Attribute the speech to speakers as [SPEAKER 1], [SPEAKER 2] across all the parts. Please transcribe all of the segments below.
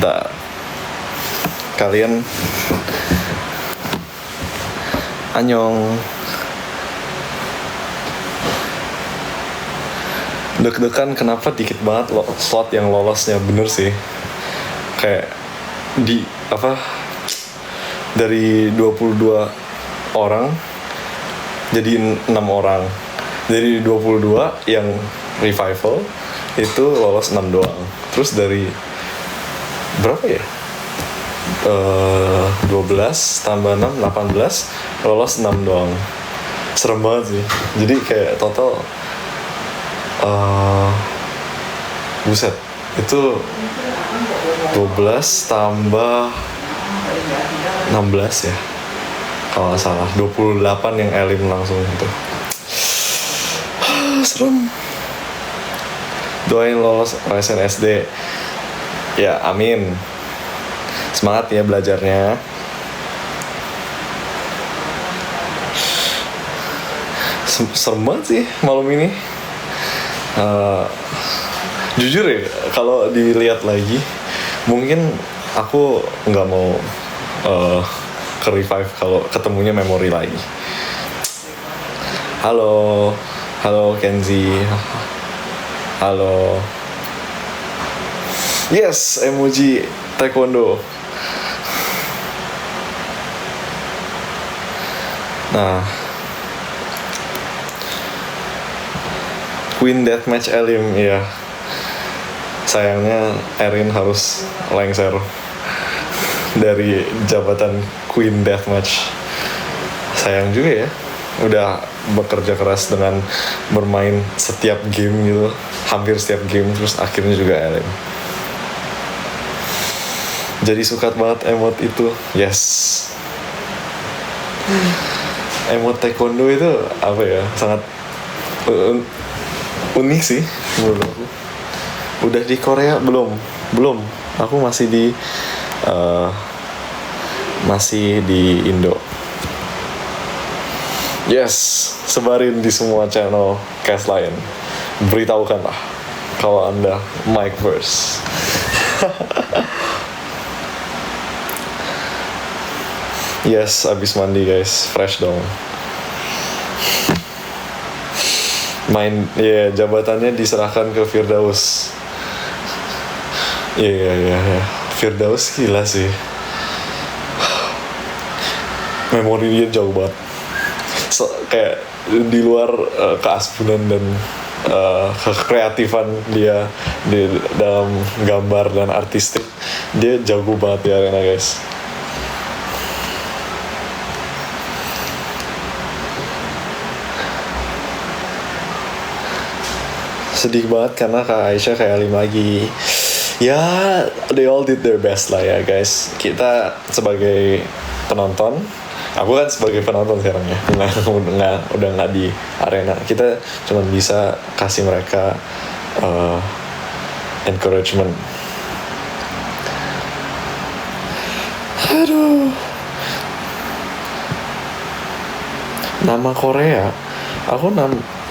[SPEAKER 1] Bentar. Kalian Annyeong. Deg-degan kenapa dikit banget slot yang lolosnya, bener sih. Kayak dari 22 orang jadi 6 orang. Dari 22 yang revival itu lolos 6 doang. Terus dari berapa ya? 12 tambah 6 18, lolos 6 doang. Serem banget sih. Jadi kayak total buset, itu 12 tambah 16 ya kalau nggak salah, 28 yang elim langsung itu. Serem. Doain lolos ASN SD ya, amin. Semangat ya belajarnya. Serem banget sih malam ini. Jujur ya, kalau dilihat lagi mungkin aku nggak mau ke revive kalau ketemunya memori lagi. Halo Kenzi. Halo. Yes, emoji taekwondo. Nah, Queen Deathmatch Elim, ya. Sayangnya Erin harus lengser dari jabatan Queen Deathmatch. Sayang juga ya. Udah bekerja keras dengan bermain setiap game gitu, hampir setiap game, terus akhirnya juga Elim. Jadi suka banget emot itu. Yes. Emot taekwondo itu apa ya? Sangat unik sih menurut aku. Udah di Korea belum? Aku masih di Indo. Yes, sebarin di semua channel cast lain. Beritahukanlah kalau Anda Mikeverse. Yes, abis mandi guys, fresh dong. Jabatannya diserahkan ke Firdaus. Iya. Firdaus gila sih. Memori dia jauh banget. Kayak di luar keaspunan dan kekreatifan dia di dalam gambar dan artistik, dia jago banget di arena guys. Sedih banget karena Kak Aisyah kayak Alim lagi. Ya, they all did their best lah ya guys. Kita sebagai penonton, aku kan sebagai penonton sekarang ya, udah nggak di arena. Kita cuma bisa kasih mereka encouragement. Aduh. Nama Korea,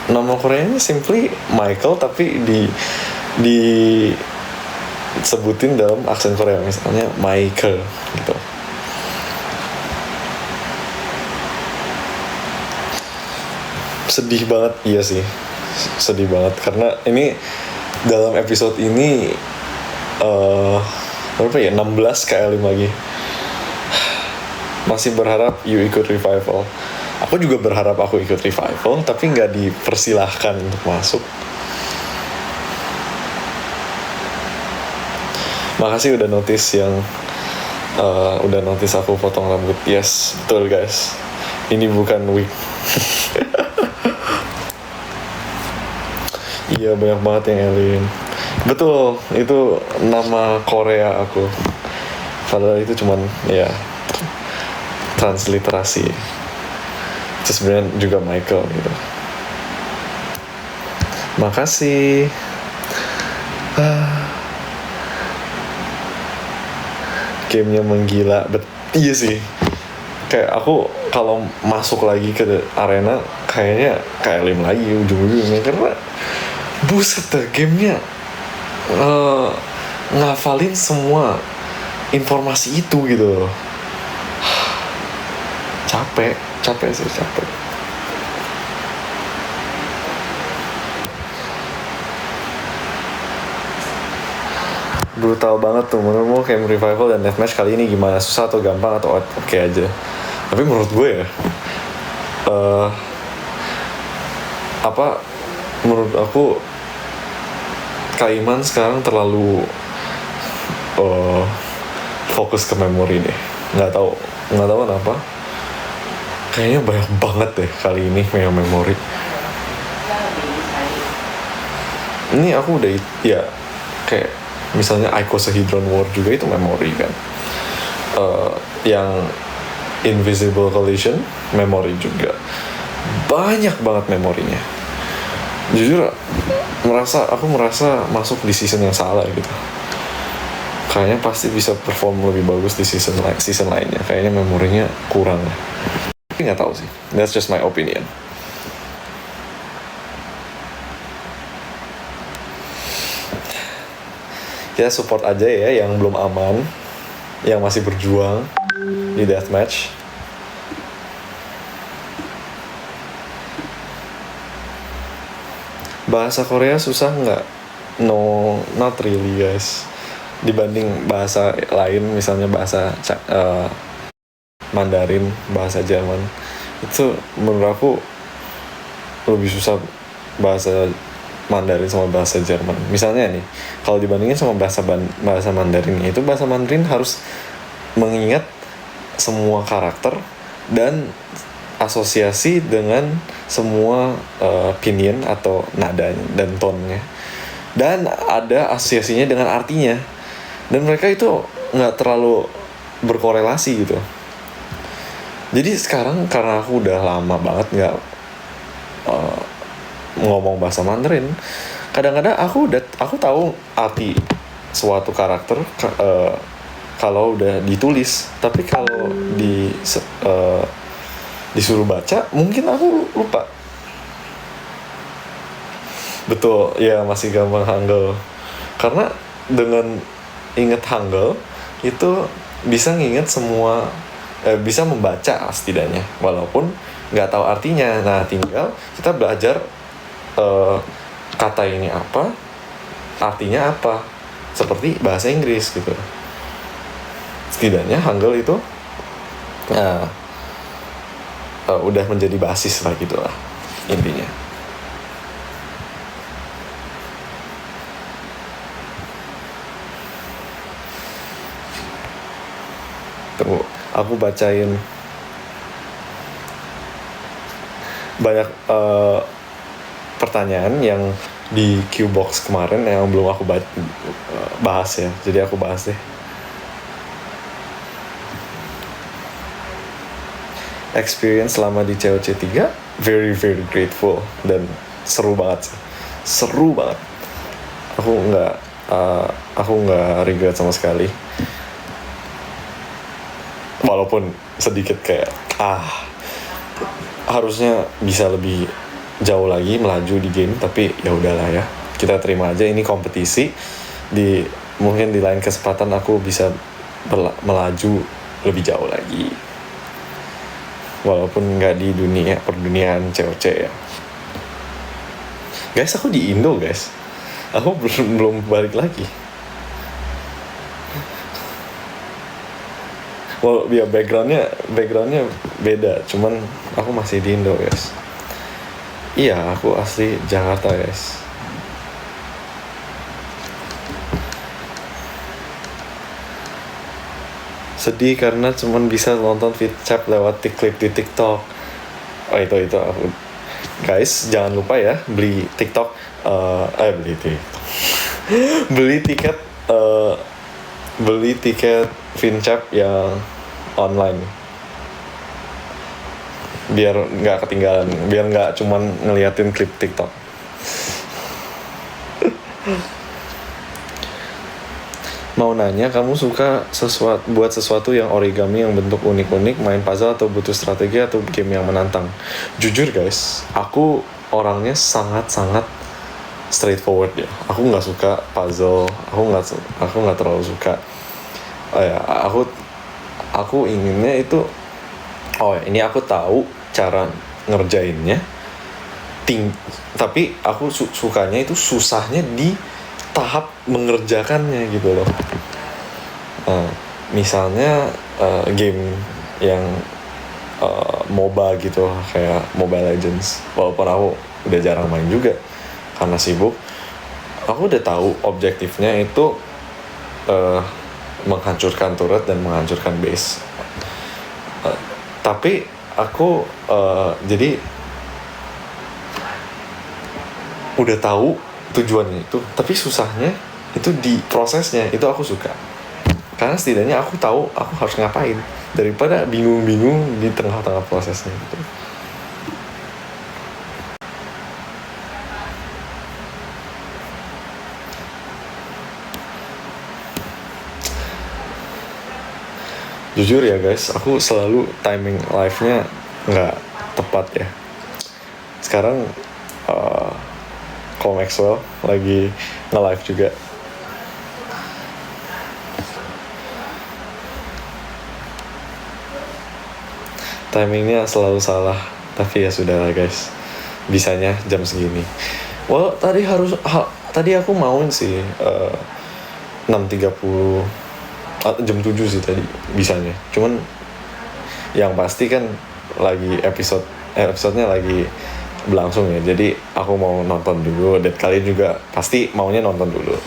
[SPEAKER 1] nama Koreanya simply Michael, tapi disebutin dalam aksen Korea, misalnya Michael gitu. Sedih banget, iya sih, sedih banget karena ini dalam episode ini 16 KL lagi. Masih berharap you ikut revival. Aku juga berharap aku ikut revival, tapi nggak dipersilahkan untuk masuk. Makasih udah notice udah notice aku potong rambut. Yes, betul guys. Ini bukan wig. Iya, banyak banget yang Elin. Betul, itu nama Korea aku. Padahal itu cuman ya transliterasi. Itu sebenarnya juga Michael gitu. Makasih. Gamenya menggila. Iya sih. Kayak aku kalau masuk lagi ke arena kayaknya kayak Lim lagi ujung-ujungnya, karena buset deh gamenya ngafalin semua informasi itu gitu loh. Capek sih, capek. Brutal banget tuh. Menurutmu Camp Revival dan Deathmatch kali ini gimana? Susah atau gampang atau oke aja? Tapi menurut gue ya, menurut aku Kaiman sekarang terlalu fokus ke memori deh. Nggak tahu kenapa. Kayaknya banyak banget deh kali ini yang memori. Ini aku udah ya kayak misalnya Icosahedron War juga itu memori kan. Yang Invisible Collision memori juga. Banyak banget memorinya. Jujur aku merasa masuk di season yang salah gitu. Kayaknya pasti bisa perform lebih bagus di season lainnya. Kayaknya memorinya kurang. Tapi nggak tahu sih. That's just my opinion. Ya support aja ya yang belum aman, yang masih berjuang di deathmatch. Bahasa Korea susah nggak? No, not really guys. Dibanding bahasa lain, misalnya bahasa Mandarin, bahasa Jerman, itu menurut aku lebih susah bahasa Mandarin sama bahasa Jerman. Misalnya nih, kalau dibandingin sama bahasa Mandarin, itu bahasa Mandarin harus mengingat semua karakter dan asosiasi dengan semua pinyin atau nadanya dan tonnya, dan ada asosiasinya dengan artinya, dan mereka itu nggak terlalu berkorelasi gitu. Jadi sekarang karena aku udah lama banget nggak ngomong bahasa Mandarin, kadang-kadang aku tahu arti suatu karakter kalau udah ditulis, tapi kalau disuruh baca mungkin aku lupa. Betul ya, masih gampang Hangul, karena dengan inget Hangul itu bisa nginget semua, bisa membaca setidaknya walaupun nggak tahu artinya. Nah tinggal kita belajar kata ini apa, artinya apa, seperti bahasa Inggris gitu. Setidaknya Hangul itu udah menjadi basis lah gitu lah intinya. Tunggu, aku bacain banyak pertanyaan yang di Q-Box kemarin yang belum aku bahas ya. Jadi aku bahas deh. Experience selama di COC 3 very very grateful dan seru banget sih. Seru banget. Aku nggak regret sama sekali. Walaupun sedikit kayak harusnya bisa lebih jauh lagi melaju di game, tapi ya udahlah ya, kita terima aja ini kompetisi. Mungkin di lain kesempatan aku bisa melaju lebih jauh lagi, walaupun nggak di perduniaan COC ya guys. Aku di Indo guys, aku belum balik lagi. Well, ya backgroundnya beda, cuman aku masih di Indo guys. Iya, aku asli Jakarta guys. Sedih karena cuman bisa nonton VidChat lewat klip di TikTok. Oh itu aku. Guys, jangan lupa ya beli TikTok, beli tiket VidChat yang online, biar nggak ketinggalan, biar nggak cuman ngeliatin klip TikTok. Mau nanya, kamu suka buat sesuatu yang origami yang bentuk unik-unik, main puzzle atau butuh strategi atau game yang menantang? Jujur guys, aku orangnya sangat-sangat straightforward ya. Aku nggak suka puzzle, aku nggak terlalu suka ya aku inginnya itu, ini aku tahu cara ngerjainnya, tapi aku sukanya itu susahnya di tahap mengerjakannya gitu loh. Misalnya game yang MOBA gitu, kayak Mobile Legends, walaupun aku udah jarang main juga karena sibuk. Aku udah tahu objektifnya itu menghancurkan turret dan menghancurkan base. Tapi aku jadi udah tahu tujuannya itu, tapi susahnya itu di prosesnya. Itu aku suka, karena setidaknya aku tahu aku harus ngapain daripada bingung-bingung di tengah-tengah prosesnya gitu. Jujur ya guys, aku selalu timing live-nya nggak tepat ya. Sekarang Ko Maxwell lagi nge-live juga. Timingnya selalu salah, tapi ya sudah lah guys, bisanya jam segini. Tadi aku mauin sih 6.30, jam 7 sih tadi bisanya. Cuman yang pasti kan lagi episodenya lagi berlangsung ya, jadi aku mau nonton dulu, dan kalian juga pasti maunya nonton dulu.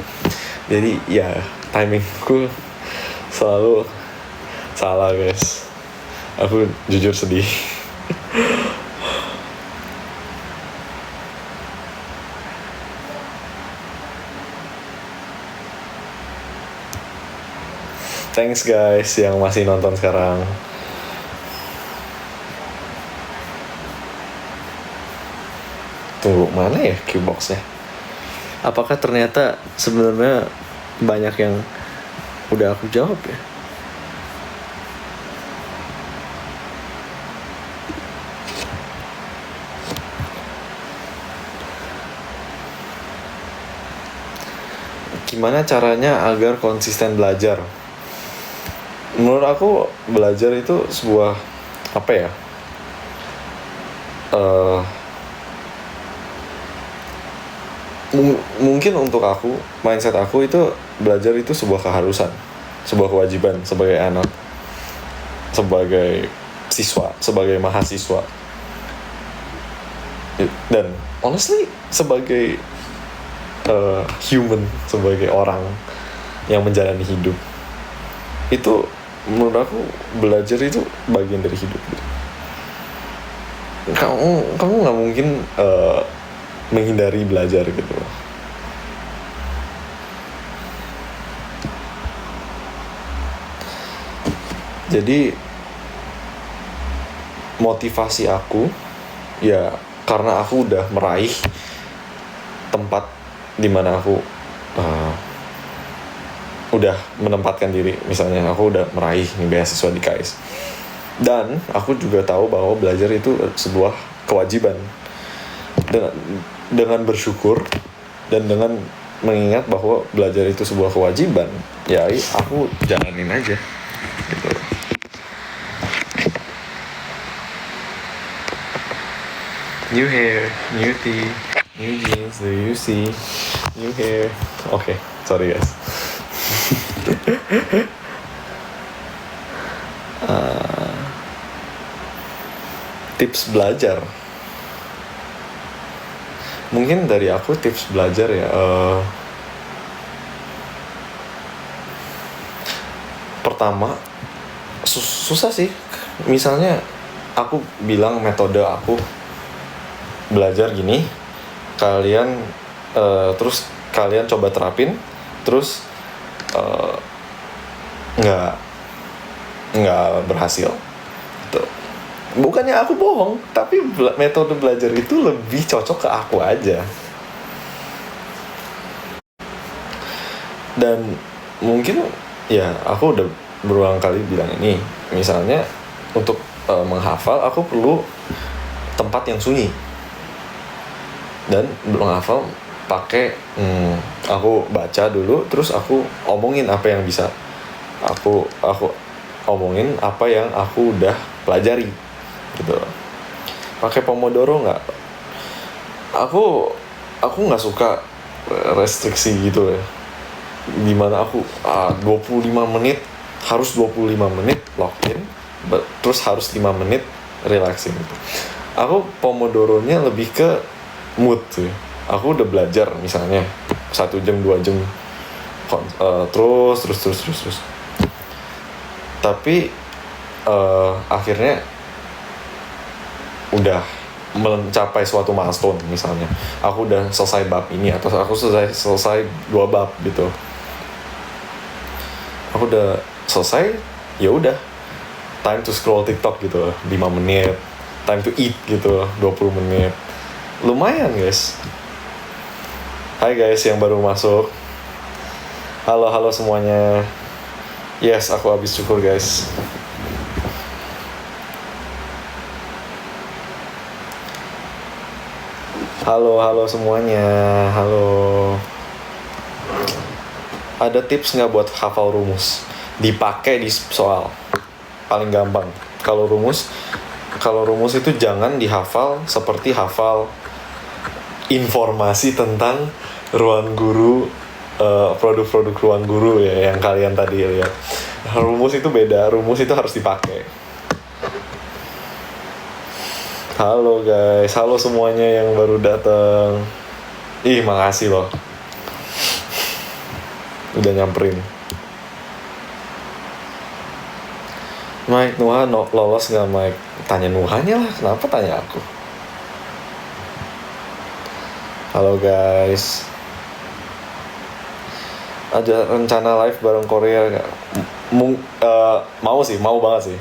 [SPEAKER 1] Jadi ya timingku selalu salah guys. Aku jujur sedih. Thanks guys yang masih nonton sekarang. Tunggu, mana ya Qbox-nya? Apakah ternyata sebenarnya banyak yang udah aku jawab ya? Gimana caranya agar konsisten belajar? Menurut aku belajar itu sebuah apa ya? Mungkin untuk aku, mindset aku itu belajar itu sebuah keharusan, sebuah kewajiban sebagai anak, sebagai siswa, sebagai mahasiswa. Dan honestly sebagai human, sebagai orang yang menjalani hidup, itu menurut aku belajar itu bagian dari hidup gitu. Kamu nggak mungkin menghindari belajar gitu. Jadi motivasi aku ya karena aku udah meraih tempat dimana aku udah menempatkan diri. Misalnya aku udah meraih beasiswa di KAIS, dan aku juga tahu bahwa belajar itu sebuah kewajiban. Dengan bersyukur dan dengan mengingat bahwa belajar itu sebuah kewajiban, ya aku jalanin aja gitu. New hair, new tea, new jeans, do you see? New hair. Okay, sorry guys. Tips belajar. Mungkin dari aku tips belajar ya, pertama susah sih. Misalnya aku bilang metode aku belajar gini, kalian terus kalian coba terapin, terus nggak berhasil gitu. Bukannya aku bohong, tapi metode belajar itu lebih cocok ke aku aja. Dan mungkin ya aku udah berulang kali bilang ini, misalnya untuk menghafal aku perlu tempat yang sunyi, dan menghafal pakai aku baca dulu, terus aku omongin apa yang bisa aku omongin apa yang aku udah pelajari gitu. Pakai Pomodoro nggak? Aku nggak suka restriksi gitu ya, dimana aku 25 menit harus 25 menit login, terus harus 5 menit relaxing gitu. Aku Pomodoro-nya lebih ke mood tuh. Aku udah belajar misalnya 1 jam 2 jam terus. Tapi akhirnya udah mencapai suatu milestone, misalnya aku udah selesai bab ini atau aku selesai 2 bab gitu. Aku udah selesai, ya udah time to scroll TikTok gitu 5 menit, time to eat gitu 20 menit. Lumayan guys. Hai guys yang baru masuk, halo semuanya. Yes, aku habis cukur guys. Halo semuanya, halo. Ada tips nggak buat hafal rumus? Dipakai di soal, paling gampang. Kalau rumus itu jangan dihafal seperti hafal informasi tentang ruang guru, produk-produk ruang guru ya yang kalian tadi lihat. Rumus itu beda, rumus itu harus dipakai. Halo guys, halo semuanya yang baru datang. Ih, makasih loh udah nyamperin. Mike, Nuha lolos gak Mike? Tanya Nuhanya lah, kenapa tanya aku? Halo guys, ada rencana live bareng Korea gak? Mau banget sih.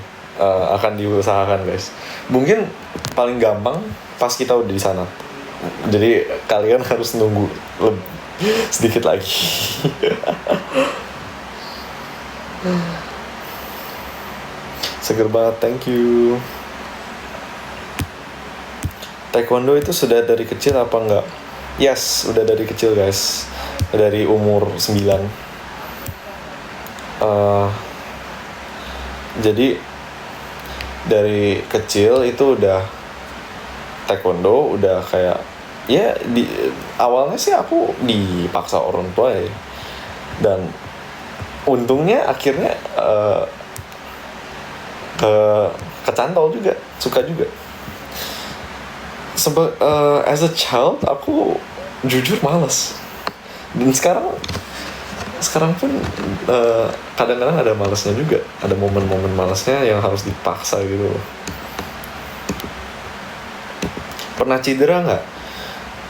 [SPEAKER 1] Akan diusahakan guys. Mungkin paling gampang pas kita udah di sana. Jadi kalian harus nunggu sedikit lagi. Seger banget, thank you. Taekwondo itu sudah dari kecil apa enggak? Yes, udah dari kecil guys. Dari umur 9. Jadi dari kecil itu udah taekwondo, udah kayak ya awalnya sih aku dipaksa orang tua ya, dan untungnya akhirnya kecantol juga, suka juga. As a child aku jujur malas, dan sekarang pun kadang-kadang ada malasnya juga, ada momen-momen malasnya yang harus dipaksa gitu. Pernah cedera nggak?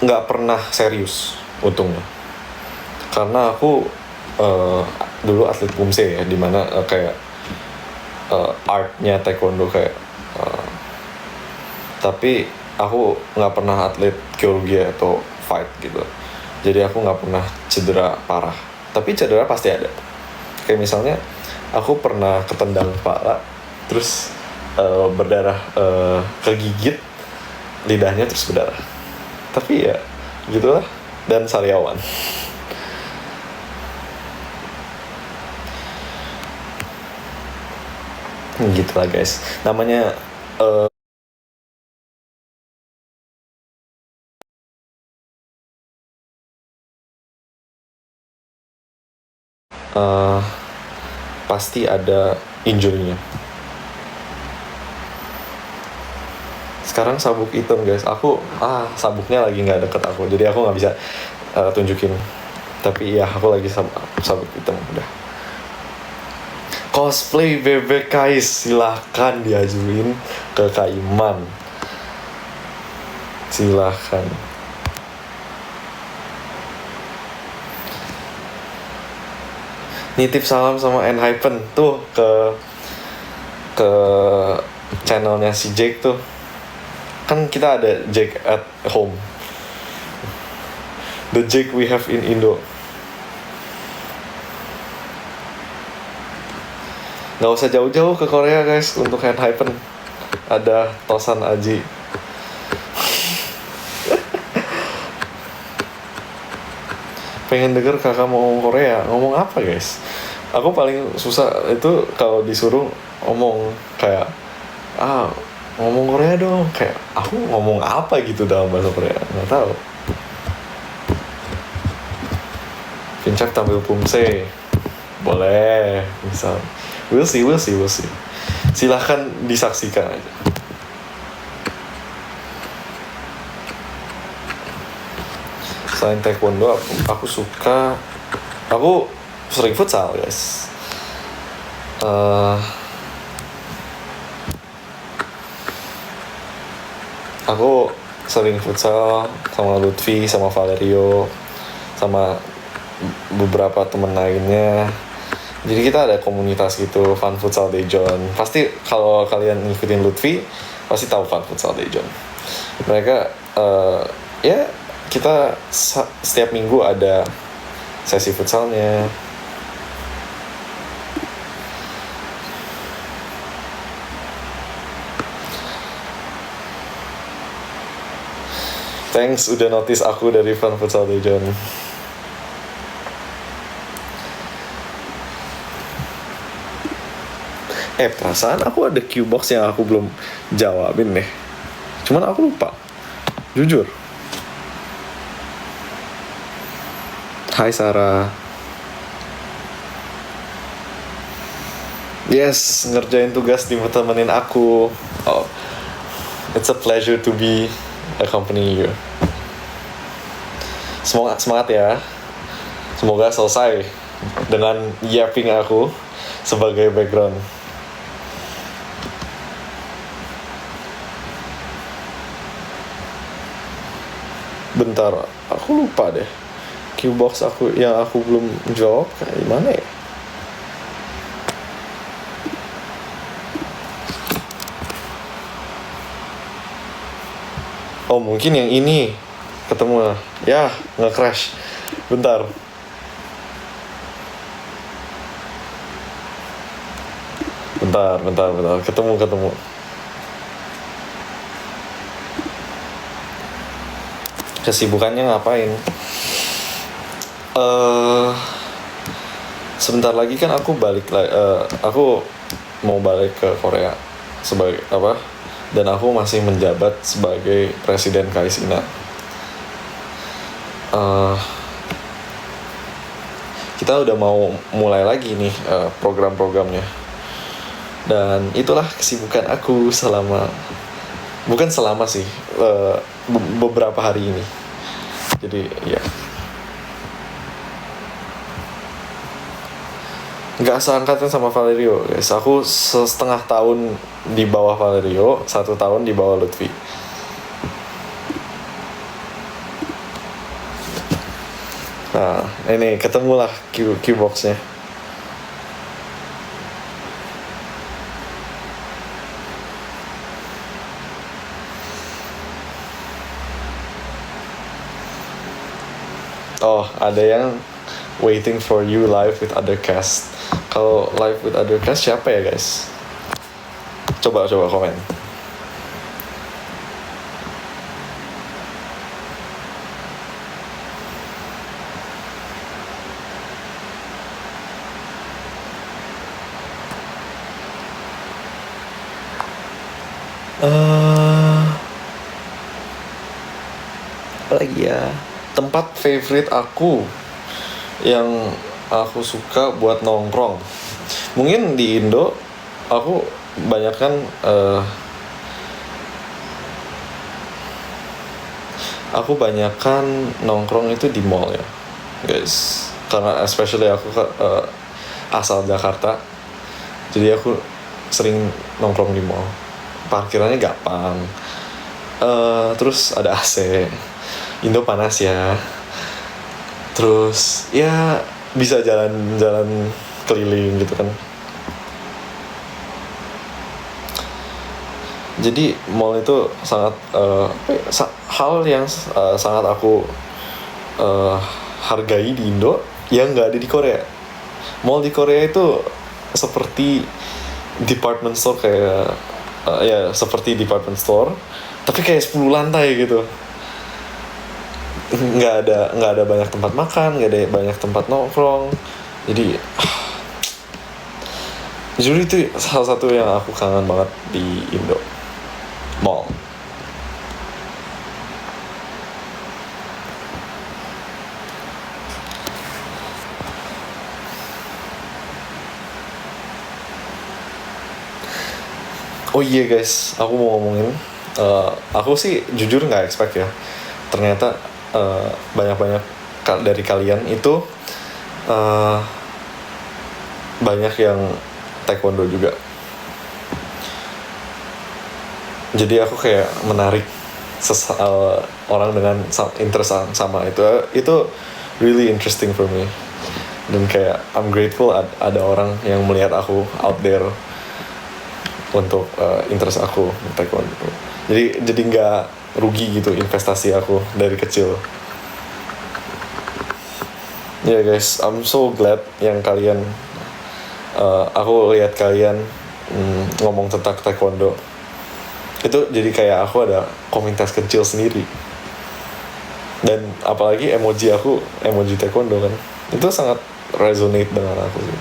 [SPEAKER 1] Nggak pernah serius, untungnya, karena aku dulu atlet Pumse ya, dimana kayak artnya taekwondo kayak tapi aku nggak pernah atlet kyorugi atau fight gitu, jadi aku nggak pernah cedera parah. Tapi cedera pasti ada. Kayak misalnya aku pernah ketendang kepala, terus berdarah, kegigit lidahnya terus berdarah. Tapi ya gitulah, dan sariawan. Gitulah guys. Namanya pasti ada injury-nya. Sekarang sabuk hitam guys, aku sabuknya lagi nggak deket aku, jadi aku nggak bisa tunjukin. Tapi ya aku lagi sabuk hitam udah. Cosplay bebek Kais, silahkan diajuin ke Kaiman, silahkan. Nitip salam sama Enhypen tuh ke channelnya si Jake tuh. Kan kita ada Jake at home, the Jake we have in Indo. Nggak usah jauh-jauh ke Korea guys untuk Enhypen, ada Tosan Aji. Pengen denger kakak mau ngomong Korea, ngomong apa guys? Aku paling susah itu kalau disuruh ngomong kayak ngomong Korea dong, kayak aku ngomong apa gitu dalam bahasa Korea, nggak tahu. Vincak tampil Pumse, boleh, misal. We'll see. Silahkan disaksikan aja. Selain taekwondo, aku sering futsal, guys. Aku sering futsal sama Lutfi, sama Valerio, sama beberapa temen lainnya. Jadi kita ada komunitas gitu, Fun Futsal Daejeon. Pasti kalau kalian ngikutin Lutfi, pasti tahu Fun Futsal Daejeon. Mereka ya kita setiap minggu ada sesi futsalnya. Thanks udah notice aku dari Fun Futsal Daejeon. Perasaan aku ada Q-box yang aku belum jawabin deh. Cuman aku lupa. Jujur. Hai Sarah. Yes, ngerjain tugas temenin aku. Oh, it's a pleasure to be accompanying you. Semangat ya. Semoga selesai dengan yapping aku sebagai background. Bentar, aku lupa deh. Q-box yang aku belum jawab kayak gimana ya? Oh, mungkin yang ini ketemu. Ya, nge-crash. Bentar. Ketemu. Kesibukannya ngapain? Sebentar lagi kan aku mau balik ke Korea sebagai apa? Dan aku masih menjabat sebagai presiden Kaisina. Kita udah mau mulai lagi nih program-programnya. Dan itulah kesibukan aku beberapa hari ini. Jadi ya, nggak seangkatan sama Valerio, guys. Aku setengah tahun di bawah Valerio, 1 tahun di bawah Lutfi. Nah, ini ketemulah Q-box-nya. Oh, ada yang waiting for you live with other cast. Kalau live with other cast siapa ya, guys? Coba komen. Apa lagi ya? Tempat favorite aku yang aku suka buat nongkrong. Mungkin di Indo aku banyakkan nongkrong itu di mall ya, guys. Karena especially aku asal Jakarta, jadi aku sering nongkrong di mall. Parkirannya gampang, terus ada AC. Indo panas ya, terus ya bisa jalan-jalan keliling gitu kan. Jadi mall itu sangat hal yang sangat aku hargai di Indo yang nggak ada di Korea. Mall di Korea itu seperti department store, kayak seperti department store tapi kayak 10 lantai gitu. Nggak ada banyak tempat makan, nggak ada banyak tempat nongkrong. Jadi Jujur itu salah satu yang aku kangen banget di Indo, mall. Oh iya guys, aku mau ngomongin, aku sih jujur nggak expect ya, ternyata banyak-banyak dari kalian itu banyak yang taekwondo juga. Jadi aku kayak menarik orang dengan interest sama itu really interesting for me. Dan kayak I'm grateful ada orang yang melihat aku out there untuk interest aku taekwondo. Jadi nggak rugi gitu investasi aku dari kecil. Ya guys, I'm so glad yang kalian aku lihat kalian ngomong tentang taekwondo. Itu jadi kayak aku ada komunitas kecil sendiri. Dan apalagi emoji taekwondo kan, itu sangat resonate dengan aku sih.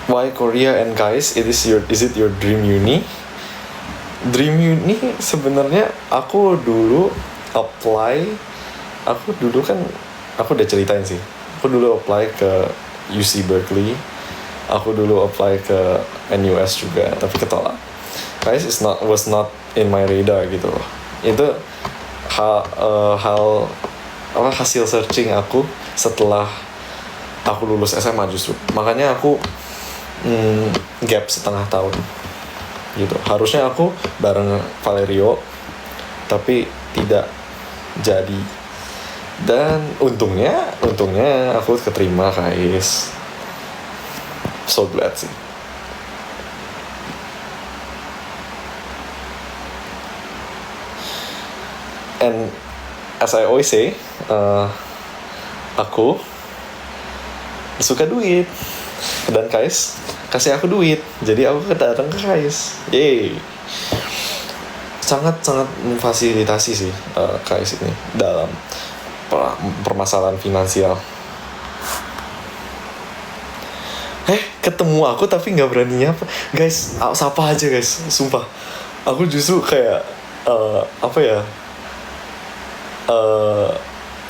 [SPEAKER 1] Why Korea? And guys, is it your dream uni? Dream uni sebenarnya aku dulu kan aku udah ceritain sih. Aku dulu apply ke UC Berkeley. Aku dulu apply ke NUS juga, tapi ketolak. Guys, was not in my radar gitu loh. Itu hasil searching aku setelah aku lulus SMA justru. Makanya aku gap setengah tahun gitu. Harusnya aku bareng Valerio tapi tidak jadi, dan untungnya aku keterima guys. So glad sih. And as I always say, aku suka duit, dan Kais kasih aku duit, jadi aku datang ke Kais. Yeay. Sangat memfasilitasi sih Kais ini dalam permasalahan finansial. Ketemu aku tapi nggak berani nyapa guys. Sapa aja guys, sumpah aku justru kayak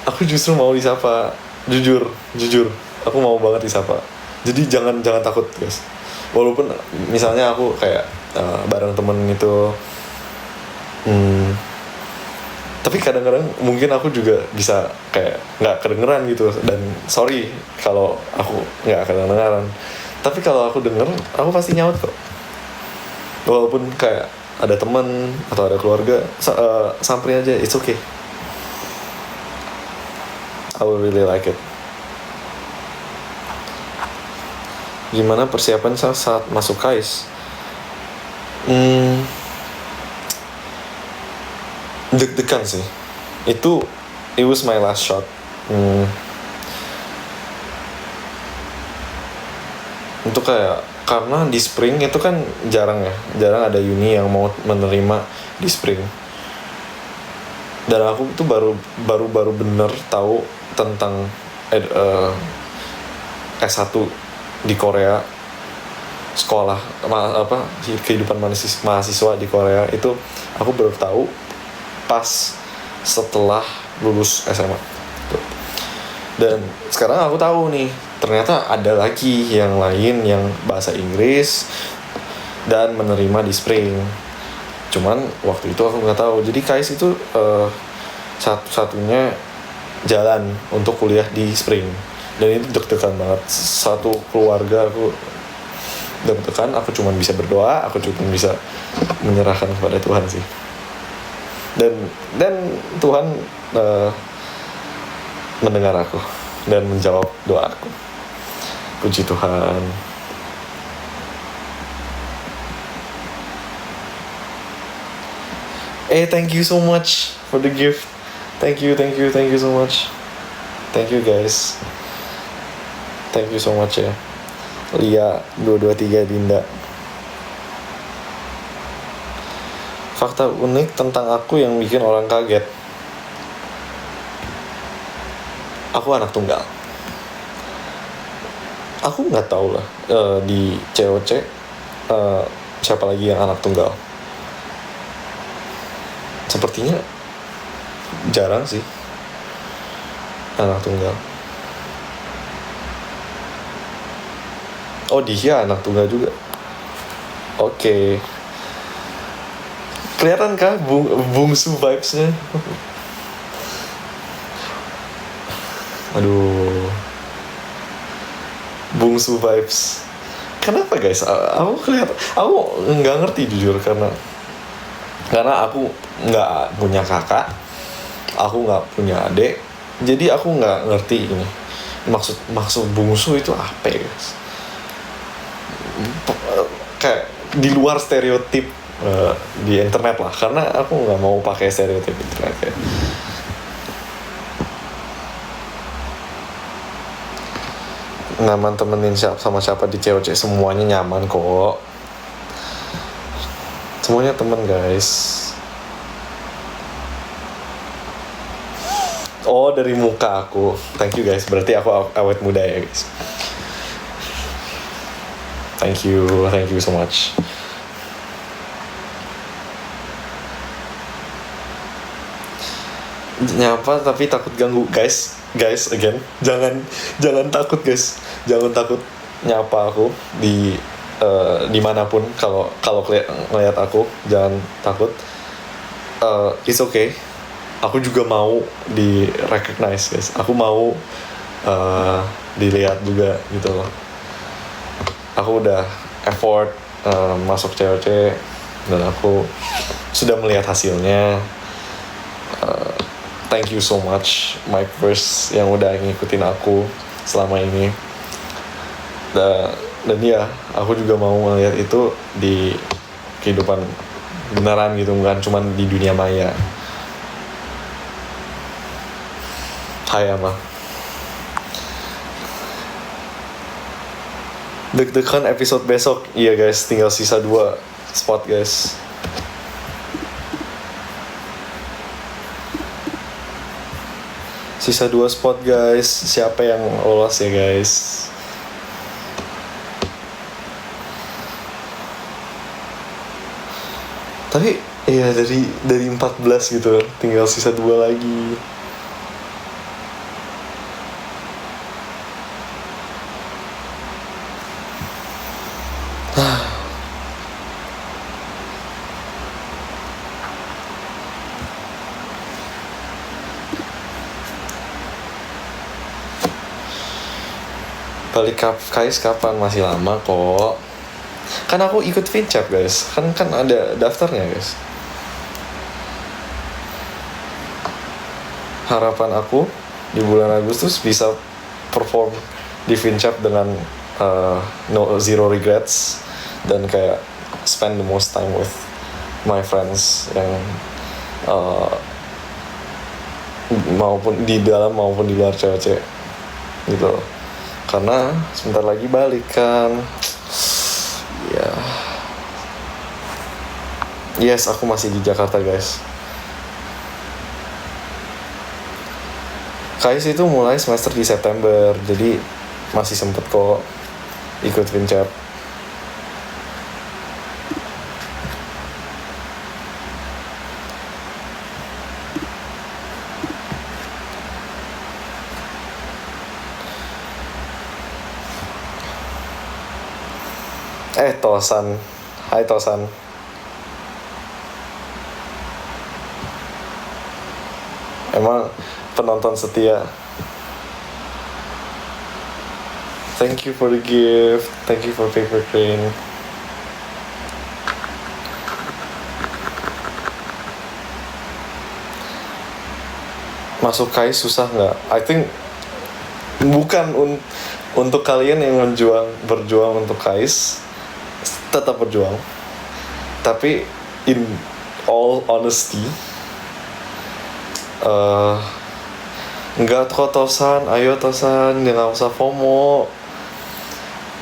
[SPEAKER 1] aku justru mau disapa. Jujur aku mau banget disapa. Jadi jangan takut guys. Walaupun misalnya aku kayak bareng temen itu, tapi kadang-kadang mungkin aku juga bisa kayak nggak kedengeran gitu. Dan sorry kalau aku nggak kedengeran. Tapi kalau aku denger, aku pasti nyaut kok. Walaupun kayak ada teman atau ada keluarga, samperin aja, it's okay. I will really like it. Gimana persiapan saat masuk KAIS? Deg-degan sih. It was my last shot. Untuk kayak, karena di spring itu kan jarang ada uni yang mau menerima di spring. Dan aku tuh baru bener tahu tentang S1 di Korea, sekolah kehidupan mahasiswa di Korea itu aku baru tahu pas setelah lulus SMA. Dan sekarang aku tahu nih, ternyata ada lagi yang lain yang bahasa Inggris dan menerima di spring. Cuman waktu itu aku nggak tahu. Jadi KAIS itu satu-satunya jalan untuk kuliah di spring. Dan itu deg-degan banget. Satu keluarga aku deg-degan. Aku cuma bisa berdoa, aku cuma bisa menyerahkan kepada Tuhan sih. Dan Tuhan mendengar aku dan menjawab doaku. Puji Tuhan. Thank you so much for the gift. Thank you so much. Thank you guys. Thank you so much ya. Lia 223 Dinda. Fakta unik tentang aku yang bikin orang kaget. Aku anak tunggal. Aku nggak tahu lah di COC siapa lagi yang anak tunggal. Sepertinya jarang sih anak tunggal. Oh, dia anak tunggal juga. Oke. Kelihatan kah bungsu vibes-nya? Aduh. Bungsu vibes. Kenapa guys? Aku nggak ngerti jujur karena aku nggak punya kakak, aku nggak punya adik, jadi aku nggak ngerti ini maksud bungsu itu apa ya guys? Kayak di luar stereotip di internet lah, karena aku nggak mau pakai stereotip internet ya. Nyaman temenin sama siapa di COC, semuanya nyaman kok, semuanya temen guys. Oh, dari muka aku. Thank you guys, berarti aku awet muda ya guys. Thank you so much. Nyapa tapi takut ganggu guys, again, jangan takut guys, jangan takut nyapa aku di dimanapun. Kalau ngeliat aku jangan takut. It's okay, aku juga mau di recognize guys, aku mau dilihat juga gitu loh. Aku udah effort masuk COC dan aku sudah melihat hasilnya. Thank you so much Mike Verse yang udah ngikutin aku selama ini. Dan ya, aku juga mau melihat itu di kehidupan beneran gitu, bukan cuma di dunia maya. Hai Ama. Deg-degan episode besok. Iya guys, tinggal sisa 2 spot guys. Sisa 2 spot guys. Siapa yang lolos ya guys? Tapi ya dari 14 gitu, tinggal sisa 2 lagi. Balik KAIS kapan? Masih lama kok. Kan aku ikut Vincap guys. Kan ada daftarnya guys. Harapan aku di bulan Agustus bisa perform di Vincap dengan zero regrets dan kayak spend the most time with my friends yang maupun di dalam maupun di luar COC gitu. Karena sebentar lagi balik kan. Ya. Yes, aku masih di Jakarta guys. KAIS itu mulai semester di September, jadi masih sempet kok ikut Vincap. Tosan. Hai Tosan. Emang penonton setia. Thank you for the gift. Thank you for paper crane. Masuk KAIS susah nggak? I think bukan untuk kalian yang berjuang untuk KAIS, tetap berjuang. Tapi in all honesty, Enggak kok Tosan, ayo Tosan, nggak usah FOMO.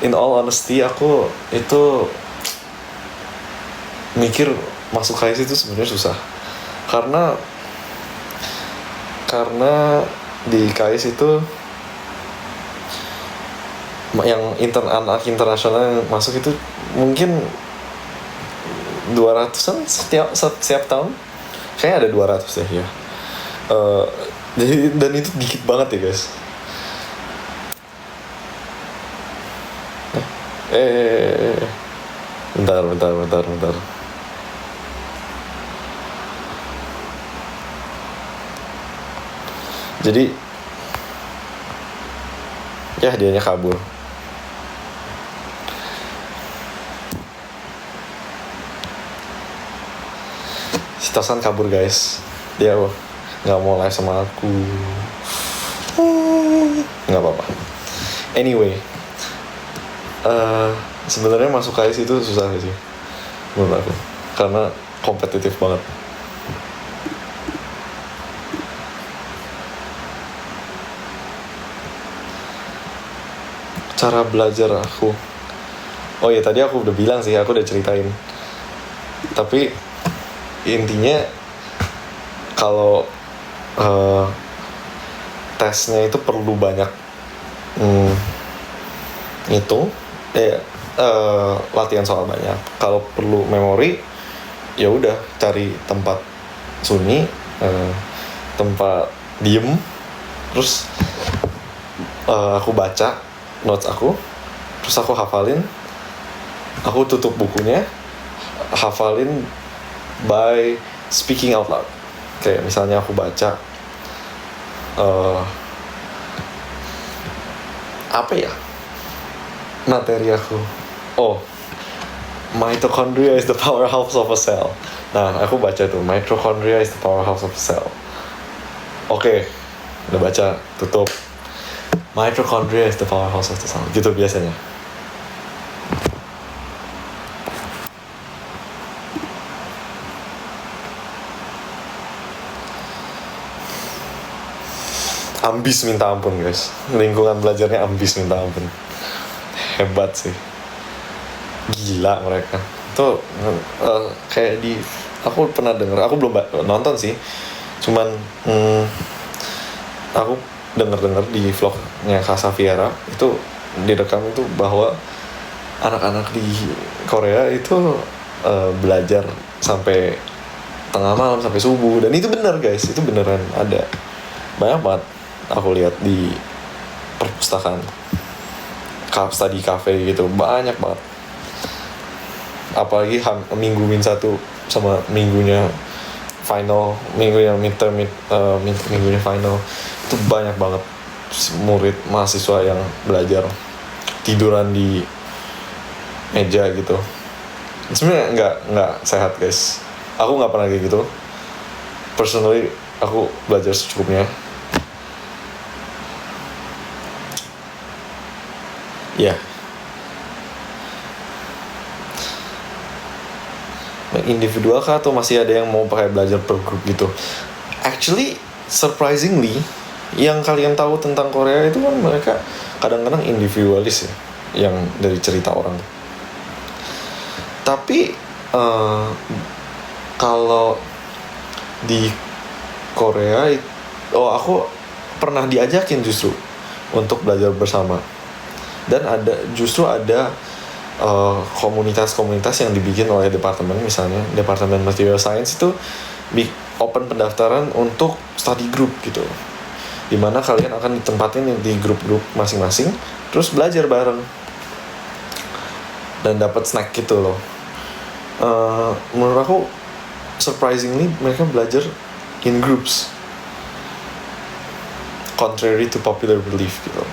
[SPEAKER 1] In all honesty, aku itu mikir masuk KAIS itu sebenarnya susah. Karena di KAIS itu yang anak internasional yang masuk itu mungkin 200-an setiap tahun. Kayaknya ada 200 deh ya. Dan itu dikit banget ya guys. Bentar. Jadi ya dianya kabur. Si Tosan kabur guys. Dia nggak mau live sama aku. Nggak apa-apa. Anyway, sebenarnya masuk KAIS itu susah sih menurut aku, karena kompetitif banget. Cara belajar aku, oh ya tadi aku udah bilang sih, aku udah ceritain. Tapi intinya kalau tesnya itu perlu banyak latihan soal banyak. Kalau perlu memori, ya udah cari tempat sunyi, tempat diem, terus aku baca notes aku, terus aku hafalin, aku tutup bukunya, hafalin by speaking out loud. Kayak misalnya aku baca apa ya materi aku, mitochondria is the powerhouse of a cell. Nah aku baca tuh, mitochondria is the powerhouse of a cell. Oke, udah baca, tutup. Mitochondria is the powerhouse of the cell. Gitu biasanya. Ambis minta ampun guys. Lingkungan belajarnya ambis minta ampun. Hebat sih. Gila mereka. Tuh kayak aku pernah denger, aku belum nonton sih. Cuman aku denger di vlognya Kak Safiera itu direkam itu bahwa anak-anak di Korea itu belajar sampai tengah malam, sampai subuh. Dan itu benar guys, itu beneran ada. Banyak banget aku lihat di perpustakaan, study cafe gitu, banyak banget. Apalagi minggu 1 sama minggunya final, minggunya midterm, minggunya final, itu banyak banget murid mahasiswa yang belajar tiduran di meja gitu. Sebenarnya nggak sehat guys. Aku nggak pernah kayak gitu. Personally aku belajar secukupnya. Ya. Individual kah atau masih ada yang mau pakai belajar per grup gitu? Actually, surprisingly, yang kalian tahu tentang Korea itu kan mereka kadang-kadang individualis ya, yang dari cerita orang. Tapi kalau di Korea, aku pernah diajakin justru untuk belajar bersama. Dan ada komunitas-komunitas yang dibikin oleh departemen, misalnya departemen material science itu open pendaftaran untuk study group gitu, dimana kalian akan ditempatin di grup-grup masing-masing, terus belajar bareng dan dapat snack gitu loh. Menurut aku surprisingly mereka belajar in groups, contrary to popular belief gitu.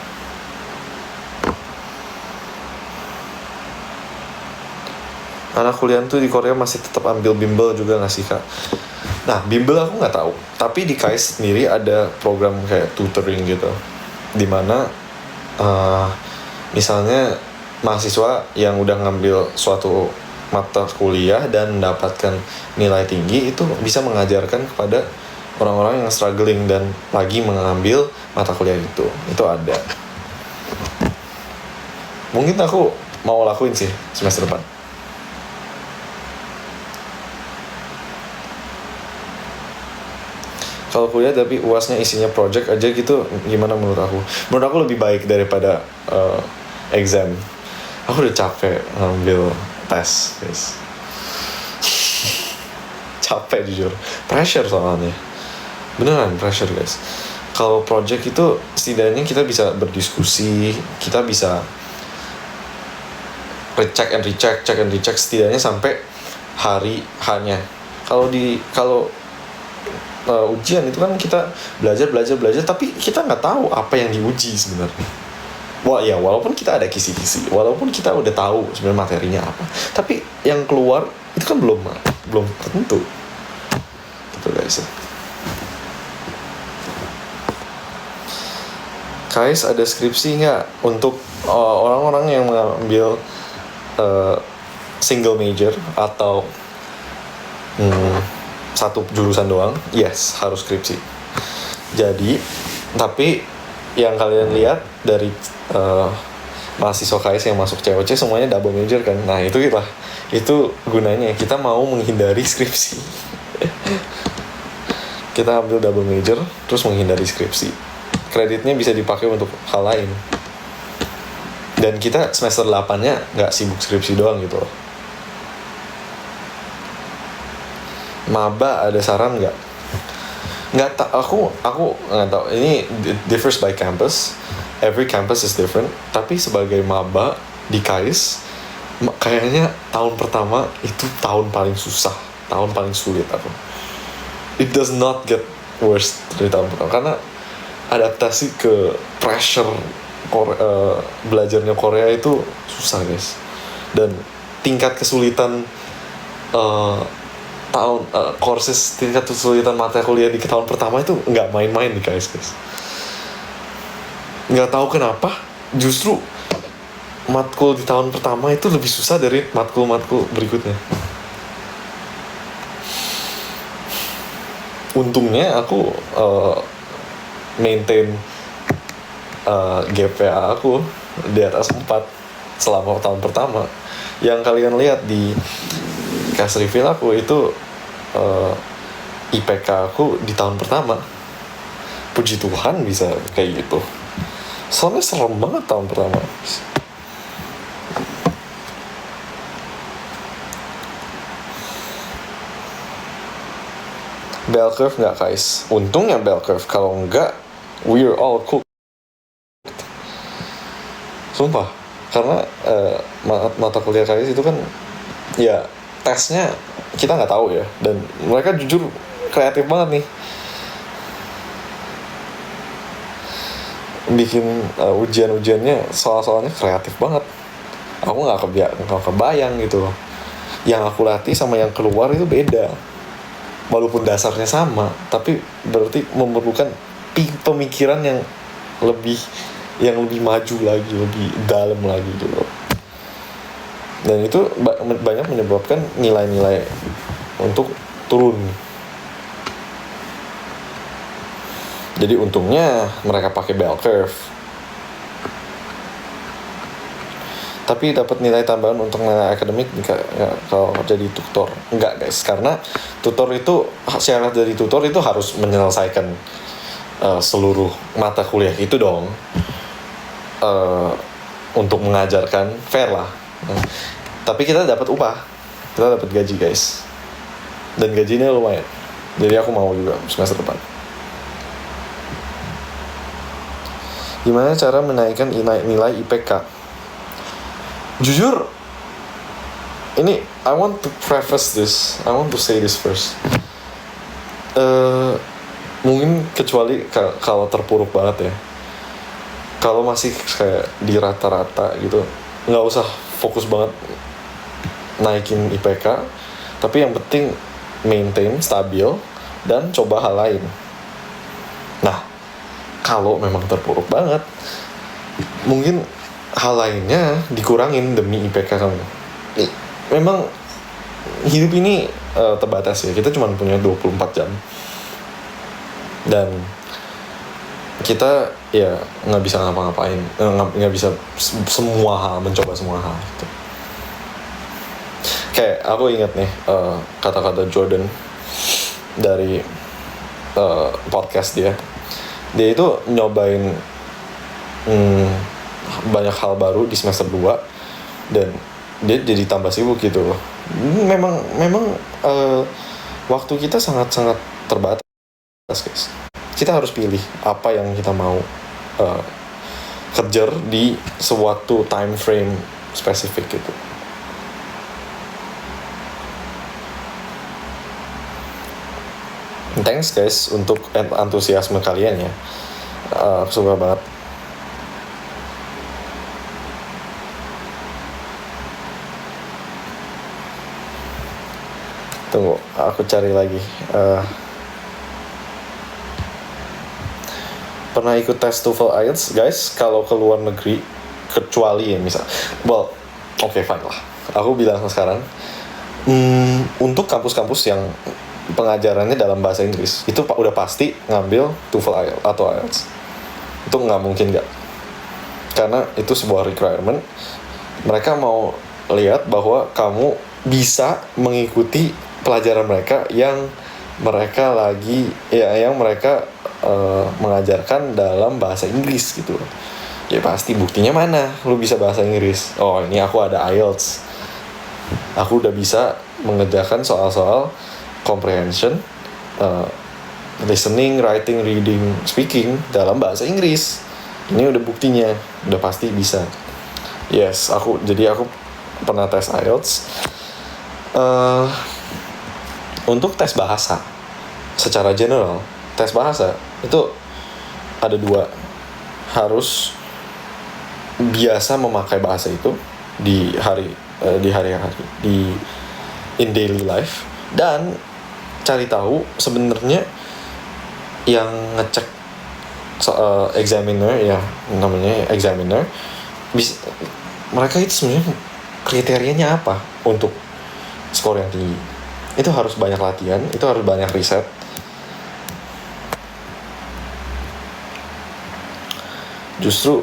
[SPEAKER 1] Anak kuliah tuh di Korea masih tetap ambil bimbel juga nggak sih kak? Nah bimbel aku nggak tahu, tapi di KAIS sendiri ada program kayak tutoring gitu, dimana misalnya mahasiswa yang udah ngambil suatu mata kuliah dan mendapatkan nilai tinggi itu bisa mengajarkan kepada orang-orang yang struggling dan lagi mengambil mata kuliah itu ada. Mungkin aku mau lakuin sih semester depan. Kalau kuliah tapi UASnya isinya project aja gitu, gimana menurut aku? Menurut aku lebih baik daripada exam. Aku udah capek ngambil tes, guys. Capek jujur, pressure soalnya. Beneran pressure, guys. Kalau project itu setidaknya kita bisa berdiskusi, kita bisa check and recheck setidaknya sampai hari hanya. Kalau ujian itu kan kita belajar tapi kita nggak tahu apa yang diuji sebenarnya. Walaupun kita ada kisi-kisi, walaupun kita udah tahu sebenarnya materinya apa, tapi yang keluar itu kan belum tentu. Gitu guys. Guys, ada skripsi nggak untuk orang-orang yang mengambil single major atau satu jurusan doang? Yes, harus skripsi. Jadi, tapi yang kalian lihat dari mahasiswa KS yang masuk COC semuanya double major kan? Nah itu gunanya kita mau menghindari skripsi. Kita ambil double major terus menghindari skripsi. Kreditnya bisa dipakai untuk hal lain. Dan kita semester 8-nya nggak sibuk skripsi doang gitu loh. Maba ada saran nggak? Aku nggak tahu. Ini differs by campus. Every campus is different. Tapi sebagai maba di KAIS, kayaknya tahun pertama itu tahun paling susah, tahun paling sulit aku. It does not get worse dari tahun pertama karena adaptasi ke pressure belajarnya Korea itu susah guys, dan tingkat kesulitan tingkat kesulitan mata kuliah di tahun pertama itu nggak main-main di KS guys. Nggak tahu kenapa justru matkul di tahun pertama itu lebih susah dari matkul berikutnya. Untungnya aku maintain GPA aku di atas 4 selama tahun pertama. Yang kalian lihat di case reveal aku itu IPK aku di tahun pertama. Puji Tuhan bisa kayak gitu. Soalnya serem banget tahun pertama. Bell curve nggak guys? Untungnya bell curve. Kalau nggak, we're all cooked. Sumpah, karena mata kuliah KAIS itu kan ya tesnya kita nggak tahu ya, dan mereka jujur kreatif banget nih bikin ujian-ujiannya, soal-soalnya kreatif banget. Aku nggak kebayang gitu loh. Yang aku latih sama yang keluar itu beda, walaupun dasarnya sama, tapi berarti memerlukan pemikiran yang lebih maju lagi, lebih dalam lagi gitu. Dan itu banyak menyebabkan nilai-nilai untuk turun. Jadi untungnya mereka pakai bell curve. Tapi dapat nilai tambahan untuk nilai akademik kalau jadi tutor. Enggak guys, karena tutor itu, syarat dari tutor itu harus menyelesaikan seluruh mata kuliah itu dong. Untuk mengajarkan fair lah. Tapi kita dapat upah, kita dapat gaji guys, dan gajinya lumayan. Jadi aku mau juga semester depan. Gimana cara menaikkan nilai IPK? Jujur, ini I want to preface this, I want to say this first. Mungkin kecuali kalau terpuruk banget ya. Kalau masih kayak di rata-rata gitu, nggak usah fokus banget naikin IPK, tapi yang penting maintain stabil dan coba hal lain. Nah, kalau memang terpuruk banget, mungkin hal lainnya dikurangin demi IPK kamu. Memang hidup ini terbatas ya, kita cuma punya 24 jam. dan kita ya nggak bisa ngapa-ngapain, nggak bisa semua hal, mencoba semua hal gitu. Kayak aku ingat nih kata-kata Jordan dari podcast dia itu nyobain banyak hal baru di semester 2 dan dia jadi tambah sibuk gitu loh. Memang waktu kita sangat terbatas, guys. Kita harus pilih apa yang kita mau kejar di suatu time frame spesifik gitu. Thanks guys untuk antusiasme kalian ya. Suka banget. Tunggu, aku cari lagi. Pernah ikut tes TOEFL IELTS guys? Kalau ke luar negeri, kecuali ya misal, fine lah. Aku bilang sekarang, untuk kampus-kampus yang pengajarannya dalam bahasa Inggris, itu udah pasti ngambil TOEFL IELTS atau IELTS. Itu nggak mungkin nggak, karena itu sebuah requirement. Mereka mau lihat bahwa kamu bisa mengikuti pelajaran mereka yang mereka mengajarkan dalam bahasa Inggris gitu. Ya pasti buktinya mana lu bisa bahasa Inggris. Oh, ini aku ada IELTS, aku udah bisa mengerjakan soal-soal comprehension, listening, writing, reading, speaking dalam bahasa Inggris. Ini udah buktinya, udah pasti bisa. Yes, aku pernah tes IELTS. Untuk tes bahasa secara general, tes bahasa itu ada 2. Harus biasa memakai bahasa itu di hari-hari, in daily life, dan cari tahu sebenarnya yang ngecek examiner, ya namanya examiner, mereka itu sebenarnya kriterianya apa untuk skor yang tinggi. Itu harus banyak latihan, itu harus banyak riset. Justru